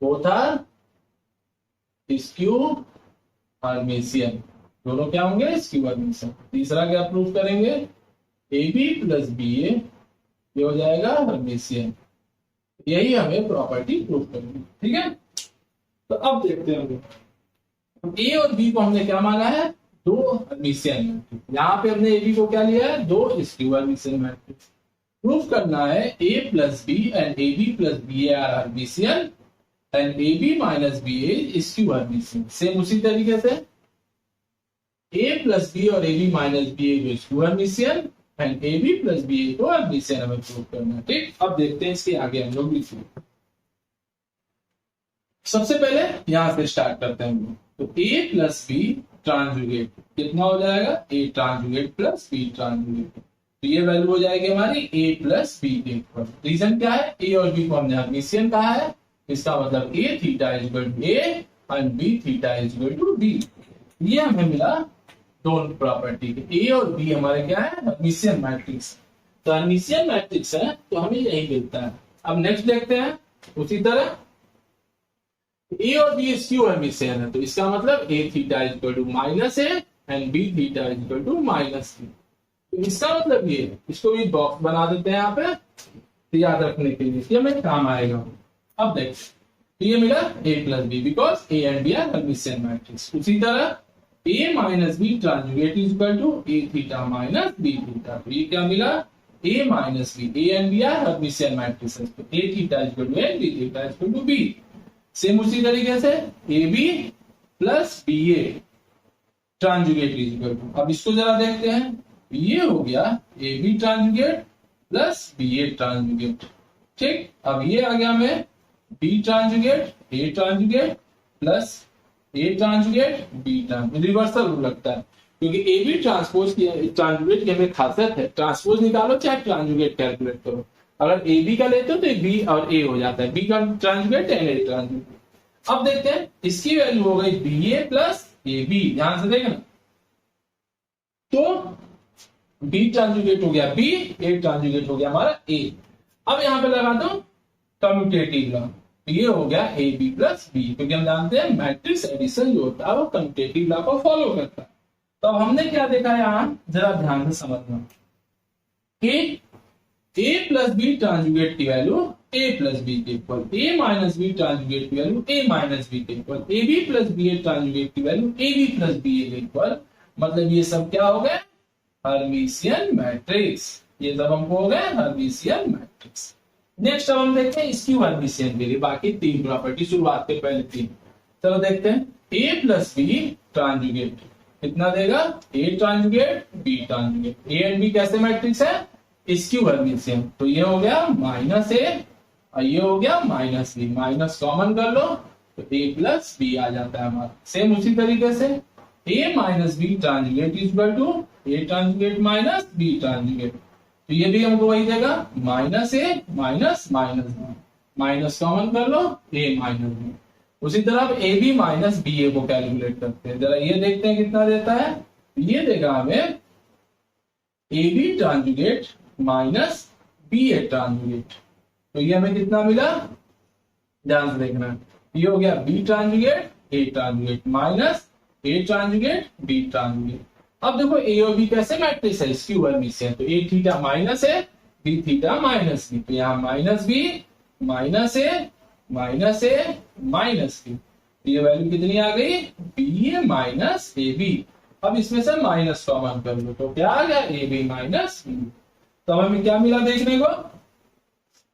both are skew Hermitian, दोनों क्या होंगे, स्क्यू हर्मिशियन। तीसरा क्या प्रूव करेंगे, A B plus B A, ये हो जाएगा हर्मिशियन। यही हमें प्रॉपर्टी प्रूव करनी, ठीक है। तो अब देखते हैं, ए और बी को हमने क्या माना है, दो हर्मिशियन मैट्रिक्स। यहाँ पे हमने ए बी को क्या लिया है, दो स्क्यू हर्मिशियन मैट्रिक्स। प्रूव करना है A plus B and A B plus B A are Hermitian and A B minus B A skew Hermitian. Same उसी तरीके से a प्लस बी और A B minus B A skew Hermitian and A B plus B A को Hermitian हमें prove करना है, ठीक। अब देखते हैं इसके आगे हम लोग लिखेंगे। सबसे पहले यहां से स्टार्ट करते हैं। तो a प्लस बी ट्रांजुगेट कितना हो जाएगा, a ट्रांजुगेट प्लस b ट्रांजुगेट, तो ये वैल्यू हो जाएगी हमारी a प्लस बी के इक्वल। रीजन क्या है, a और b को हमने हर्मिशियन कहा है, इसका मतलब a theta is equal to a and b theta is equal to b। ये हमें मिला दोनों प्रॉपर्टी के, ए और बी हमारे क्या है, हर्मिशियन मैट्रिक्स। तो हर्मिशियन मैट्रिक्स है तो हमें यही मिलता है। अब नेक्स्ट देखते हैं, उसी तरह ए और बी स्क्यू हर्मिशियन है, तो इसका मतलब A theta is equal to minus A and B theta is equal to minus B. तो इसका मतलब ये, इसको भी बॉक्स बना देते हैं यहाँ पे, तो याद रखने के लिए ये हमें काम आएगा। अब देख, तो ये मिला A plus B because A and B are Hermitian matrix. उसी तरह a minus B transjugate is equal to A theta minus B theta, तो ये क्या मिला, a minus B, A and B are Hermitian matrices, तो a theta is equal to a, b theta is equal to b। Same उसी तरीके से A B plus B A transjugate is equal to, अब इसको जरा देखते हैं, ये हो गया A B conjugate plus B A conjugate, ठीक। अब ये आ गया हमें B ट्रांजुगेट A conjugate plus A ट्रांजुगेट B conjugate, reversal लगता है, क्योंकि ए बी ट्रांसपोज की ट्रांजुगेट की हमें खासियत है, ट्रांसपोज निकालो चाहे ट्रांजुगेट कैलकुलेट करो, अगर ए बी का लेते हो तो एक बी और ए हो जाता है, बी का ट्रांजुगेट एंड ए ट्रांजुगेट। अब देखते हैं इसकी वैल्यू हो गई B A plus A B, ध्यान से देखना, तो बी ट्रांजुगेट हो गया बी, ए ट्रांजुगेट हो गया हमारा ए। अब यहां पे लगा दो कम्यूटेटिव लॉ, ये हो गया ए बी प्लस बी, क्योंकि हम जानते हैं मैट्रिक्स एडिशन जो होता है वो कम्यूटेटिव लॉ को फॉलो करता है। तो अब हमने क्या देखा यहां, जरा ध्यान से समझना, ए प्लस बी ट्रांजुगेट की वैल्यू ए प्लस बी के equal, A minus B transjugate की वैल्यू ए माइनस बी के equal, A B plus B A transjugate की value A B plus B A के इक्वल, मतलब ये सब क्या हो गए, हर्मिशियन मैट्रिक्स, ये सब हमको हो गए हर्मिशियन मैट्रिक्स। नेक्स्ट अब हम देखते हैं स्क्यू हर्मिशियन के लिए बाकी तीन प्रॉपर्टी, शुरुआत के पहले तीन। चलो देखते हैं, ए प्लस बी ट्रांजुगेट कितना देगा, A ट्रांजुगेट B ट्रांजुगेट, A and B कैसे मैट्रिक्स है, स्क्यू हर्मिशियन, तो ये हो गया माइनस ए और ये हो गया माइनस बी, माइनस कॉमन कर लो तो ए प्लस बी आ जाता है हमारा। सेम उसी तरीके से A minus B transjugate equal to A ट्रांजुगेट minus B transjugate, तो ये भी हमको वही देगा, minus A minus minus B, minus common कर लो ए माइनस बी। उसी तरह A B minus B A को कैलकुलेट करते हैं, जरा ये देखते हैं कितना देता है, ये देगा हमें A B conjugate minus B A conjugate, तो ये हमें कितना मिला, ध्यान से देखना, ये हो गया B ट्रांजुगेट A ट्रांजुगेट minus A ट्रांजुगेट B conjugate. अब देखो ए और बी कैसे मैट्रिक्स है, स्क्यू हर्मिशियन, तो ए थीटा माइनस है बी थीटा माइनस बी, तो यहाँ minus B minus A minus A minus B, ये वैल्यू कितनी आ गई, B A minus A B. अब इसमें से माइनस कॉमन कर लो तो क्या आ गया, ए बी माइनस बी। तो हमें क्या मिला देखने को,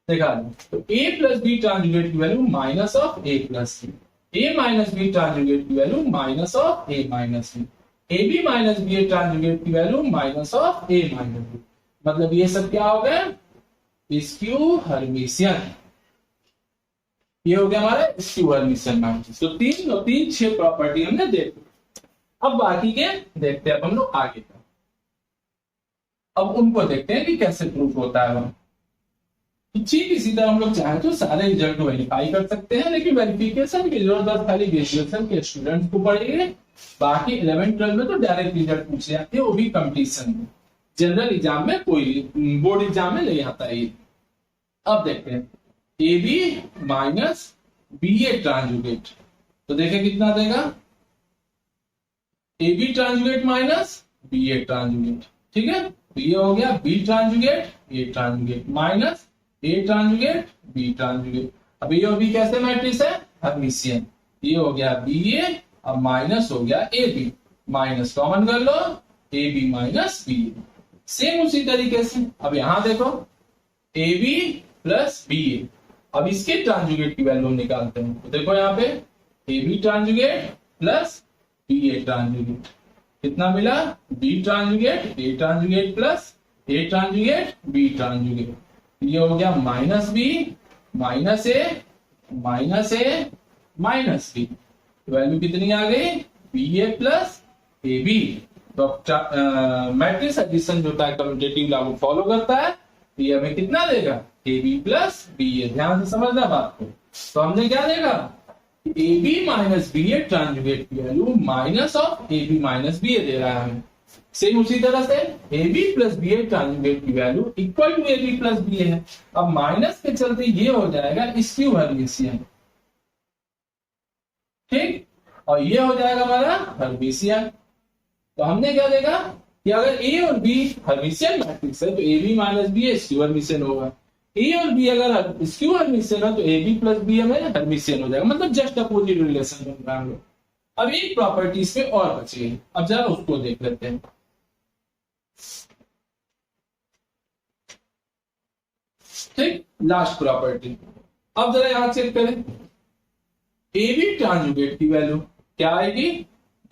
देखा तो ए प्लस बी ट्रांजुगेट की value minus of A plus B, A minus B transjugate की value minus of A minus B, A B minus B A transjugate की value minus of A minus B, मतलब ये सब क्या हो गया, skew Hermitian, ये हो गया हमारा स्क्यू हर्मिशियन मैट्रिक्स। तो तीन 6 प्रॉपर्टी हमने देखी। अब बाकी के देखते हैं अब हम लोग आगे का, अब उनको देखते हैं कि कैसे प्रूफ होता है। तो ठीक इसी तरह हम लोग चाहे तो सारे रिजल्ट को वेरीफाई कर सकते हैं, लेकिन वेरिफिकेशन की जरूरत खाली ग्रेजुएशन के स्टूडेंट्स को पड़ेगी, बाकी 11 12 में तो डायरेक्ट रिजल्ट पूछे जाते हैं, वो भी कंपटीशन में, जनरल एग्जाम में कोई बोर्ड एग्जाम में नहीं आता है। अब देखते हैं A B minus B A conjugate, तो देखें कितना देगा, A B conjugate minus B A conjugate, ठीक है, तो ये हो गया B ट्रांजुगेट A ट्रांजुगेट minus A ट्रांजुगेट B conjugate. अब ये बी कैसे मैट्रिक्स है, हर्मिशियन, ये हो गया बी ए, अब माइनस हो गया ए बी, माइनस कॉमन कर लो A B minus B. Same उसी तरीके से अब यहां देखो A B plus B A, अब इसके ट्रांजुगेट की वैल्यू निकालते हैं, तो देखो यहाँ पे A B conjugate plus B A conjugate कितना मिला, B ट्रांजुगेट A conjugate plus A ट्रांजुगेट B conjugate, ये हो गया minus B minus A minus B, value कितनी आ गई, B A plus A B. तो मैट्रिक्स एडिशन जो होता है कम्यूटेटिव लॉ को फॉलो करता है, तो ये हमें कितना देगा, A B plus B A, ध्यान से समझना बात को। तो हमने क्या देखा, A B minus B A transjugate की value minus of A B minus B A दे रहा है हमें। सेम उसी तरह से A B plus B A transjugate की value equal to A B plus B A है, अब माइनस के चलते ये हो जाएगा स्क्यू हर्मिशियन, ठीक, और ये हो जाएगा हमारा हर्मिशियन। तो हमने क्या देखा कि अगर ए और बी हर्मिशियन मैट्रिक्स है तो A B minus B A skew Hermitian होगा, ए और बी अगर स्क्यू हर्मिशियन है तो ए बी प्लस बी में हर्मिशियन हो जाएगा, मतलब जस्ट अपोजिट रिलेशन बन रहा है। अब एक प्रॉपर्टीज पे और बची है, अब जरा उसको देख लेते हैं। ठीक, लास्ट प्रॉपर्टी, अब जरा यहां चेक करें, ए बी ट्रांजुगेट की वैल्यू क्या आएगी,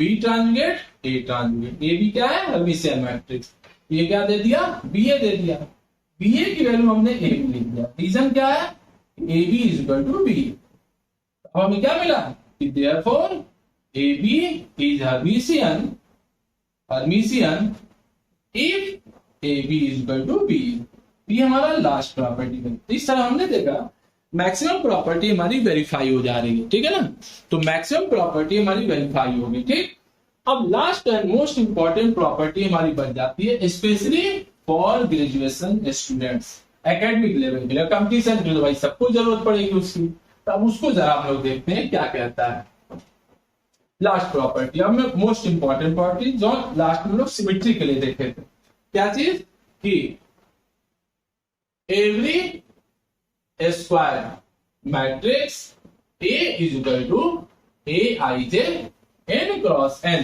बी ट्रांजुगेट ए ट्रांजुगेट, ए बी क्या है, हर्मिशियन मैट्रिक्स, ये क्या दे दिया, बी ए दे दिया, बी ए की वैल्यू हमने ए में लिख दिया, रीजन क्या है, A B is equal to B. अब हमें क्या मिला, therefore A B is Hermitian Hermitian if A B is equal to B. ये हमारा लास्ट प्रॉपर्टी है। इस तरह हमने देखा मैक्सिमम प्रॉपर्टी हमारी वेरीफाई हो जा रही है, ठीक है ना। तो मैक्सिमम प्रॉपर्टी हमारी वेरीफाई होगी, ठीक। अब last and most important property हमारी बन जाती है specially for graduation students, academic level के लिए कंपटीशन जो भाई सबको जरूरत पड़ेगी उसकी। तो अब उसको जरा हम लोग देखते हैं क्या कहता है लास्ट प्रॉपर्टी। अब मोस्ट इंपॉर्टेंट प्रॉपर्टी जो लास्ट में लोग सिमेट्री के लिए देखे थे, क्या चीज कि every square matrix A is equal to A I J N cross N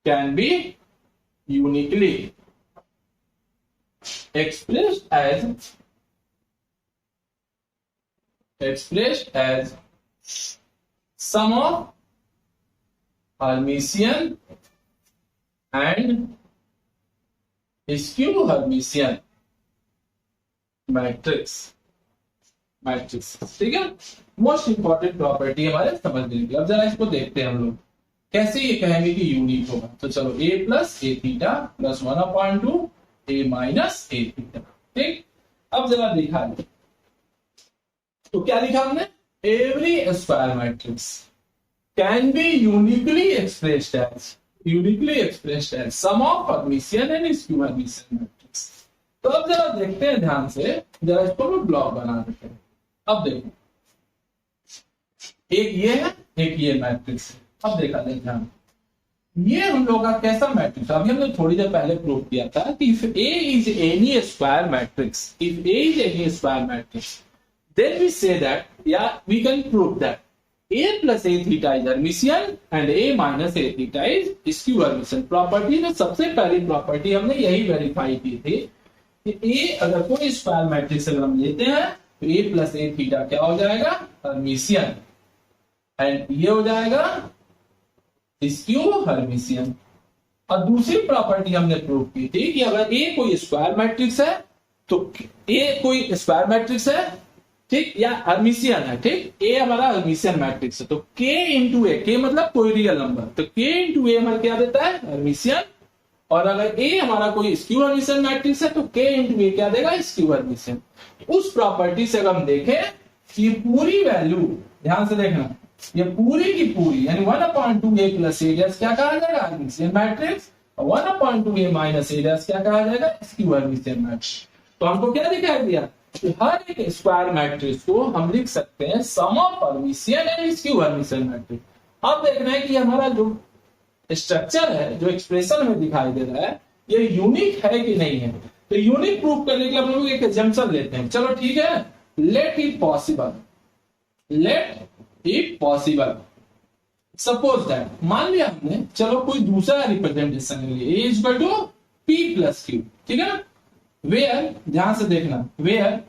can be uniquely expressed as sum of Hermitian and skew Hermitian matrix. ठीक है, मोस्ट इंपॉर्टेंट प्रॉपर्टी हमारे समझने के लिए। अब जरा इसको देखते हैं हम लोग कैसे ये कहेंगे कि यूनिक होगा। तो चलो a plus A theta plus 1/2 a minus A theta, ठीक। अब जरा लिखा है, तो क्या लिखा हमने, every square matrix can be uniquely expressed as sum of Hermitian and skew Hermitian matrix. तो अब जरा देखते हैं ध्यान से, जरा इसको हम ब्लॉक बना देते हैं। अब देखो एक ये है, एक ये मैट्रिक्स है। अब देखा जाए ध्यान, ये हम लोग का कैसा मैट्रिक्स, अभी हमने थोड़ी देर पहले प्रूव किया था कि if A is any square matrix, if A is any square matrix, then we say that, yeah, we can prove that a plus a theta is Hermitian and a minus a theta is skew Hermitian। Property में सबसे पहली property हमने यही verify की थी कि a अगर कोई स्क्वायर मैट्रिक्स अगर हम लेते हैं तो a प्लस a थीटा क्या हो जाएगा, Hermitian, एंड ये हो जाएगा स्क्यू हर्मिशियन। और दूसरी प्रॉपर्टी हमने प्रूव की थी कि अगर a कोई स्क्वायर मैट्रिक्स है तो a कोई स्क्वायर मैट्रिक्स है, ठीक, या हर्मिशियन है, ठीक, ए हमारा हर्मिशियन मैट्रिक्स है, तो k इंटू ए, के मतलब कोई रियल नंबर, तो k इंटू ए हमारा क्या देता है, हर्मिशियन। और अगर ए हमारा कोई स्क्यू हर्मिशियन मैट्रिक्स है तो k इंटू ए क्या देगा, स्क्यू हर्मिशियन। उस प्रॉपर्टी से अगर हम देखें कि पूरी वैल्यू, ध्यान से देखना, ये पूरी की पूरी यानी 1/2 a प्लस ए क्या कहा जाएगा, हर्मिशियन मैट्रिक्स, और 1/2 a माइनस ए क्या कहा जाएगा, स्क्यू हर्मिशियन मैट्रिक्स। तो हमको क्या दिखाई दिया, हर एक स्क्वायर मैट्रिक्स को हम लिख सकते हैं sum of Hermitian and skew Hermitian matrix. अब देखना है कि हमारा जो स्ट्रक्चर है, जो एक्सप्रेशन हमें दिखाई दे रहा है, ये यूनिक है कि नहीं है। तो यूनिक प्रूफ करने के लिए हम लोग एक एग्जांपल लेते हैं। चलो ठीक है, let it possible suppose that, मान लिया हमने, चलो कोई दूसरा रिप्रेजेंटेशन ले लिया, a is equal to p plus q, ठीक है ना, वेयर, ध्यान से देखना, where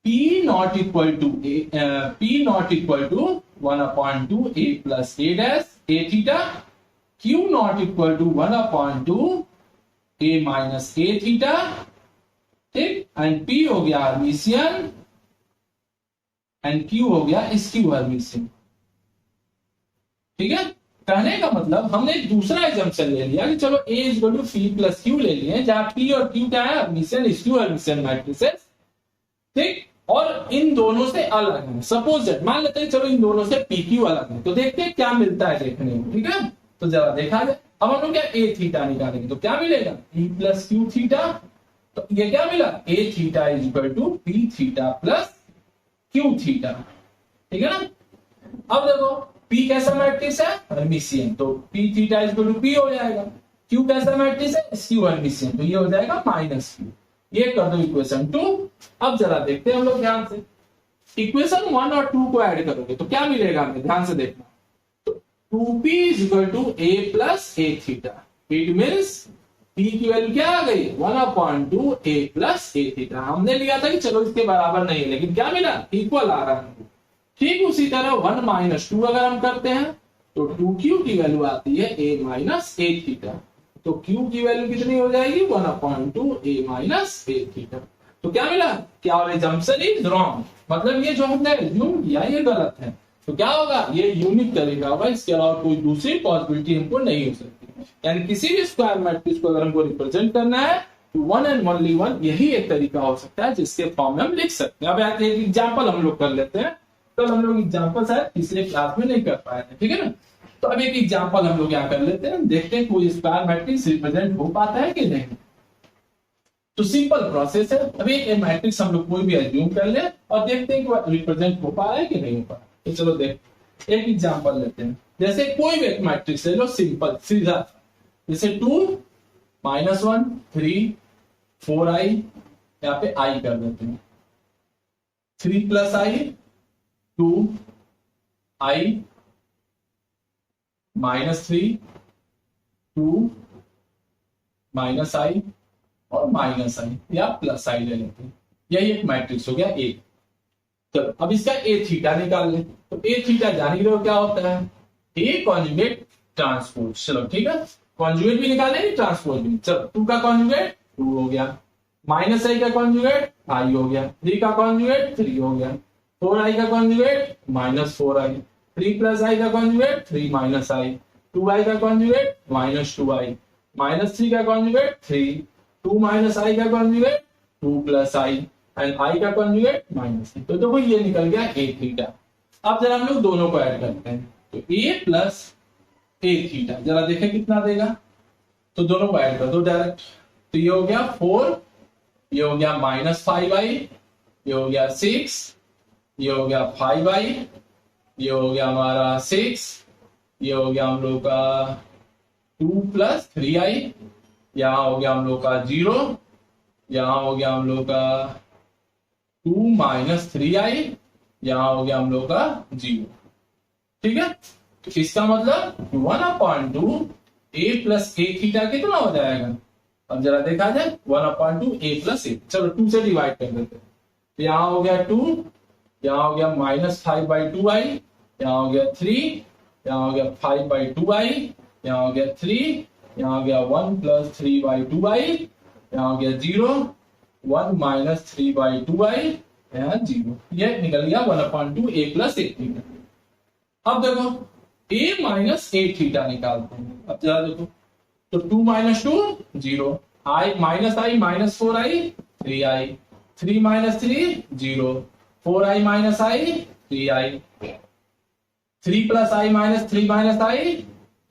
p not equal to 1/2 a plus a dash a theta, q not equal to 1/2 a minus a theta, ठीक, एंड p हो गया हर्मिशियन एंड q हो गया स्क्यू हर्मिशियन। ठीक है, कहने का मतलब हमने एक दूसरा एग्जांपल ले लिया कि चलो a is equal to p plus q ले लिए, जहां p और q क्या है, हर्मिशियन स्क्यू हर्मिशियन मैट्रिसेस, ठीक, और इन दोनों से अलग है। सपोज दैट, मान लेते हैं चलो इन दोनों से pq अलग है, तो देखते हैं क्या मिलता है देखने में, ठीक है। तो जरा देखा जाए, अब हम लोग क्या a थीटा निकालेंगे, तो क्या मिलेगा, p प्लस q थीटा, तो ये क्या मिला, a theta is equal to p theta plus q theta, ठीक है ना। अब देखो P कैसा मैट्रिक्स है, हर्मिशियन, तो P theta is equal to P हो जाएगा। Q कैसा मैट्रिक्स है, स्क्यू हर्मिशियन, तो ये हो जाएगा माइनस Q। ये कर दो इक्वेशन 2। अब जरा देखते हैं हम लोग ध्यान से, इक्वेशन 1 और 2 को ऐड करोगे तो क्या मिलेगा हमें, ध्यान से देखना, तो 2P is equal to A plus A theta, it means P की वैल्यू क्या आ गई, 1/2 A प्लस A थीटा। हमने लिया था कि चलो इसके बराबर नहीं है, लेकिन क्या मिला, इक्वल आ रहा है। ठीक उसी तरह 1 माइनस 2 अगर हम करते हैं तो 2q की वैल्यू आती है a माइनस a थीटा, तो q की वैल्यू कितनी हो जाएगी, 1/2 a माइनस a थीटा। तो क्या मिला, क्या और एजम्पशन इज रॉन्ग, मतलब ये जो हमने एज्यूम किया ये गलत है। तो क्या होगा, ये यूनिक तरीका होगा, इसके अलावा कोई दूसरी पॉसिबिलिटी हमको नहीं हो सकती। यानी किसी भी स्क्वायर मैट्रिक्स को अगर हमको रिप्रेजेंट करना है तो वन एंड ओनली वन यही एक तरीका हो सकता है जिसके फॉर्म में हम लिख सकते हैं। अब आते हैं एग्जाम्पल हम लोग कर लेते हैं। कल हम लोग एग्जाम्पल शायद पिछले क्लास में नहीं कर पाए थे, ठीक है ना। तो अब एक एग्जाम्पल हम लोग यहाँ कर लेते हैं, देखते हैं कोई स्क्वायर मैट्रिक्स रिप्रेजेंट हो पाता है कि नहीं। तो सिंपल प्रोसेस है, अभी एक मैट्रिक्स हम लोग कोई भी एज्यूम कर ले और देखते हैं कि रिप्रेजेंट हो पा रहा है कि नहीं हो पा रहा। तो चलो देख एक एग्जांपल लेते हैं, जैसे कोई भी एक मैट्रिक्स ले लो, सिंपल सीधा, जैसे 2 -1 3 4i, यहाँ पे i कर देते हैं, 3 + i 2 i -3 2 -i और -i या +i ले लेते हैं। यही एक मैट्रिक्स हो गया ए। चलो अब इसका ए थीटा निकाल लें। तो ए थीटा जान ही रहे हो क्या होता है, ए कॉन्जुगेट ट्रांसपोज। चलो ठीक है, कॉन्जुगेट भी निकालेंगे ट्रांसपोज भी। चलो 2 का कॉन्जुगेट 2 हो गया, -i का कॉन्जुगेट i हो गया, 3 का कॉन्जुगेट 3 हो गया, 4i का कॉन्जुगेट -4i, 3 + i का कॉन्जुगेट 3 -i, 2i का कॉन्जुगेट -2i, -3 का कॉन्जुगेट 3, 2 - i का कॉन्जुगेट 2 + i एंड i का कॉन्जुगेट -3। तो देखो ये निकल गया a थीटा। अब जरा हम लोग दोनों को ऐड करते हैं, तो a + a थीटा जरा देखें कितना देगा। तो दोनों को ऐड कर दो डायरेक्ट। तो ये हो गया 4, ये हो गया -5i, ये हो गया 6, ये हो गया 5i, ये हो गया हमारा 6, ये हो गया हम लोग का 2 + 3i, यहां हो गया हम लोग का 0, यहां हो गया हम लोग का 2 - 3i, यहां हो गया हम लोग का 0। ठीक है, तो इसका मतलब 1/2 a + a थीटा कितना हो जाएगा। अब जरा देखा जाए 1/2 a + a। चलो 2 से डिवाइड कर देते हैं। तो यहां हो गया 2, यहां हो गया -5/2i, यहां हो गया 3, यहां हो गया 5/2i, यहां हो गया 3, यहां हो गया 1 + 3/2i, यहां हो गया 0, 1 - 3/2i, यहाँ 0। ये निकल गया 1/2 a + a थीटा। अब देखो a - a थीटा निकालते हैं। अब जरा देखो, तो 2 - 2 0, i -4i 3i, 3 - 3 0, 4i -i 3i, 3 + i -3 -i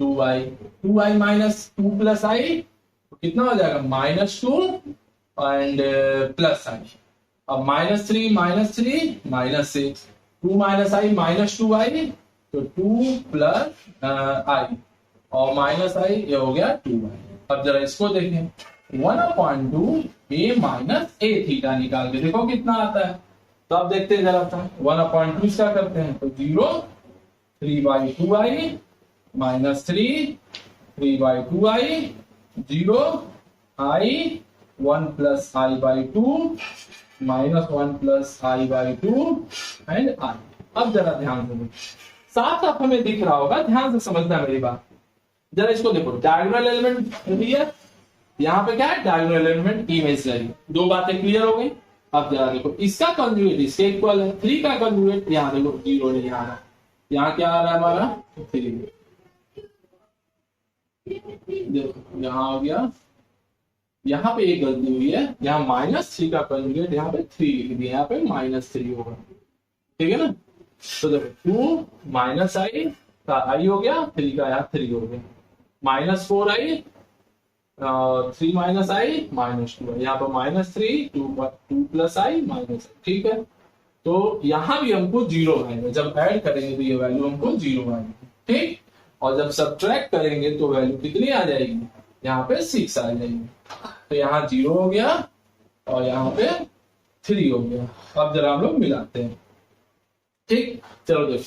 2i, 2i - 2 + i कितना हो जाएगा -2 एंड +i। अब -3 -3 -6, 2 - i -2i, तो 2 + i और -i ये हो गया 2i। अब जरा इसको देखें 1/2 a - a थीटा निकाल के देखो कितना आता है। तो अब देखते हैं जरा 1/2 इसका करते हैं, तो 0 3/2i -3 3/2i 0 i 1 + i/2 -1 + i/2 and i। अब जरा ध्यान से देखो, साथ साथ हमें दिख रहा होगा, ध्यान से समझना मेरी बात। जरा इसको देखो, डायगोनल एलिमेंट क्लियर, यहाँ पे क्या है डायगोनल एलिमेंट इमेजिनरी। दो बातें क्लियर हो गई। अब जरा देखो, इसका कंजुगेट इसके इक्वल है, 3 का कंजुगेट यहाँ देखो 0 नहीं आ रहा, यहाँ क्या आ रहा है हमारा 3। देखो यहाँ हो गया, यहाँ पे एक गलती हुई है, यहाँ -3 का कंजुगेट यहाँ पे 3 लिख दिया, यहाँ पे -3 होगा, ठीक है ना। तो देखो 2 - i का i हो गया, 3 का यहाँ 3 हो गया, -4i 3 - i -2, यहाँ पर -3 2 + i -i, ठीक है। तो यहाँ भी हमको 0 आएगा, जब ऐड करेंगे तो ये वैल्यू हमको 0 आएगी, ठीक। और जब सब्ट्रैक्ट करेंगे तो वैल्यू कितनी आ जाएगी, यहाँ पे 6 आ जाएगी। तो यहाँ 0 हो गया और यहाँ पे 3 हो गया। अब जरा हम लोग मिलाते हैं, ठीक। चलो देखो,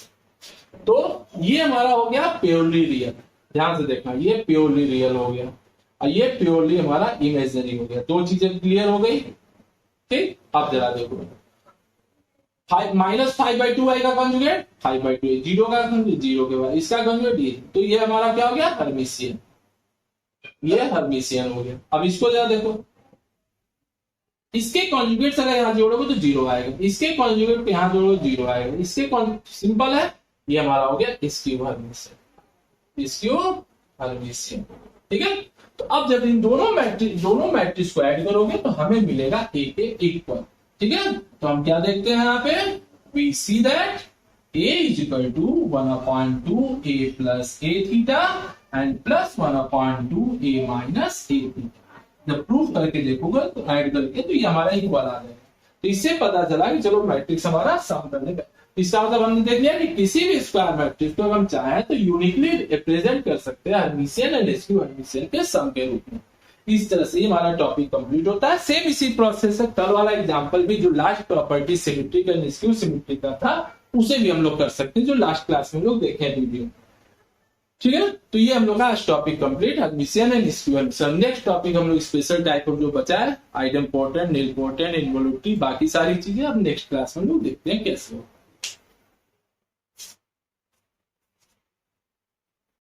तो ये हमारा हो गया प्योरली रियल। ध्यान से देखना, ये प्योरली रियल हो गया और ये प्योरली हमारा इमेजिनरी हो गया। दो चीजें क्लियर हो गई, ठीक। अब जरा देखो, -5/2i का कंजुगेट 5/2, 0 का कंजुगेट 0 के बाद इसका कंजुगेट ये, तो ये हमारा क्या हो गया हर्मिशियन, ये हर्मिशियन हो गया। अब इसको जरा देखो, इसके कॉन्जुगेट अगर यहाँ जोड़ोगे तो 0 आएगा, इसके कॉन्जुगेट को यहाँ जोड़ोगे 0 आएगा, इसके सिंपल है, ये हमारा हो गया स्क्यू हर्मिशियन, स्क्यू हर्मिशियन। ठीक है, तो अब जब इन दोनों मैट्रिक्स को ऐड करोगे तो हमें मिलेगा ए के इक्वल। ठीक है, तो हम क्या देखते हैं यहाँ पे, we see that A is equal to 1/2 A plus A theta and plus 1/2 A minus A theta। जब प्रूफ करके देखोगे तो ऐड करके तो ये हमारा इक्वल आ जाएगा। तो इससे पता चला कि चलो मैट्रिक्स हमारा सम करने का, इसका मतलब हमने देख लिया कि किसी भी स्क्वायर मैट्रिक्स को हम चाहें तो यूनिकली रिप्रेजेंट कर सकते हैं हर्मिशियन एंड स्क्यू हर्मिशियन के सम के रूप में। इस तरह से हमारा टॉपिक कंप्लीट होता है। सेम इसी प्रोसेस से कल वाला एग्जांपल भी जो last property symmetric and skew symmetric का था उसे भी हम लोग कर सकते हैं, जो लास्ट क्लास में लोग देखे हैं वीडियो। ठीक है, तो ये हम लोग का आज topic complete, Hermitian and skew Hermitian. Next topic हम लोग स्पेशल टाइप ऑफ जो बचा है, आइडम पोर्टेंट, नील पोर्टेंट, इनवोल्यूटरी, बाकी सारी चीजें अब नेक्स्ट क्लास में लोग देखते हैं कैसे हो।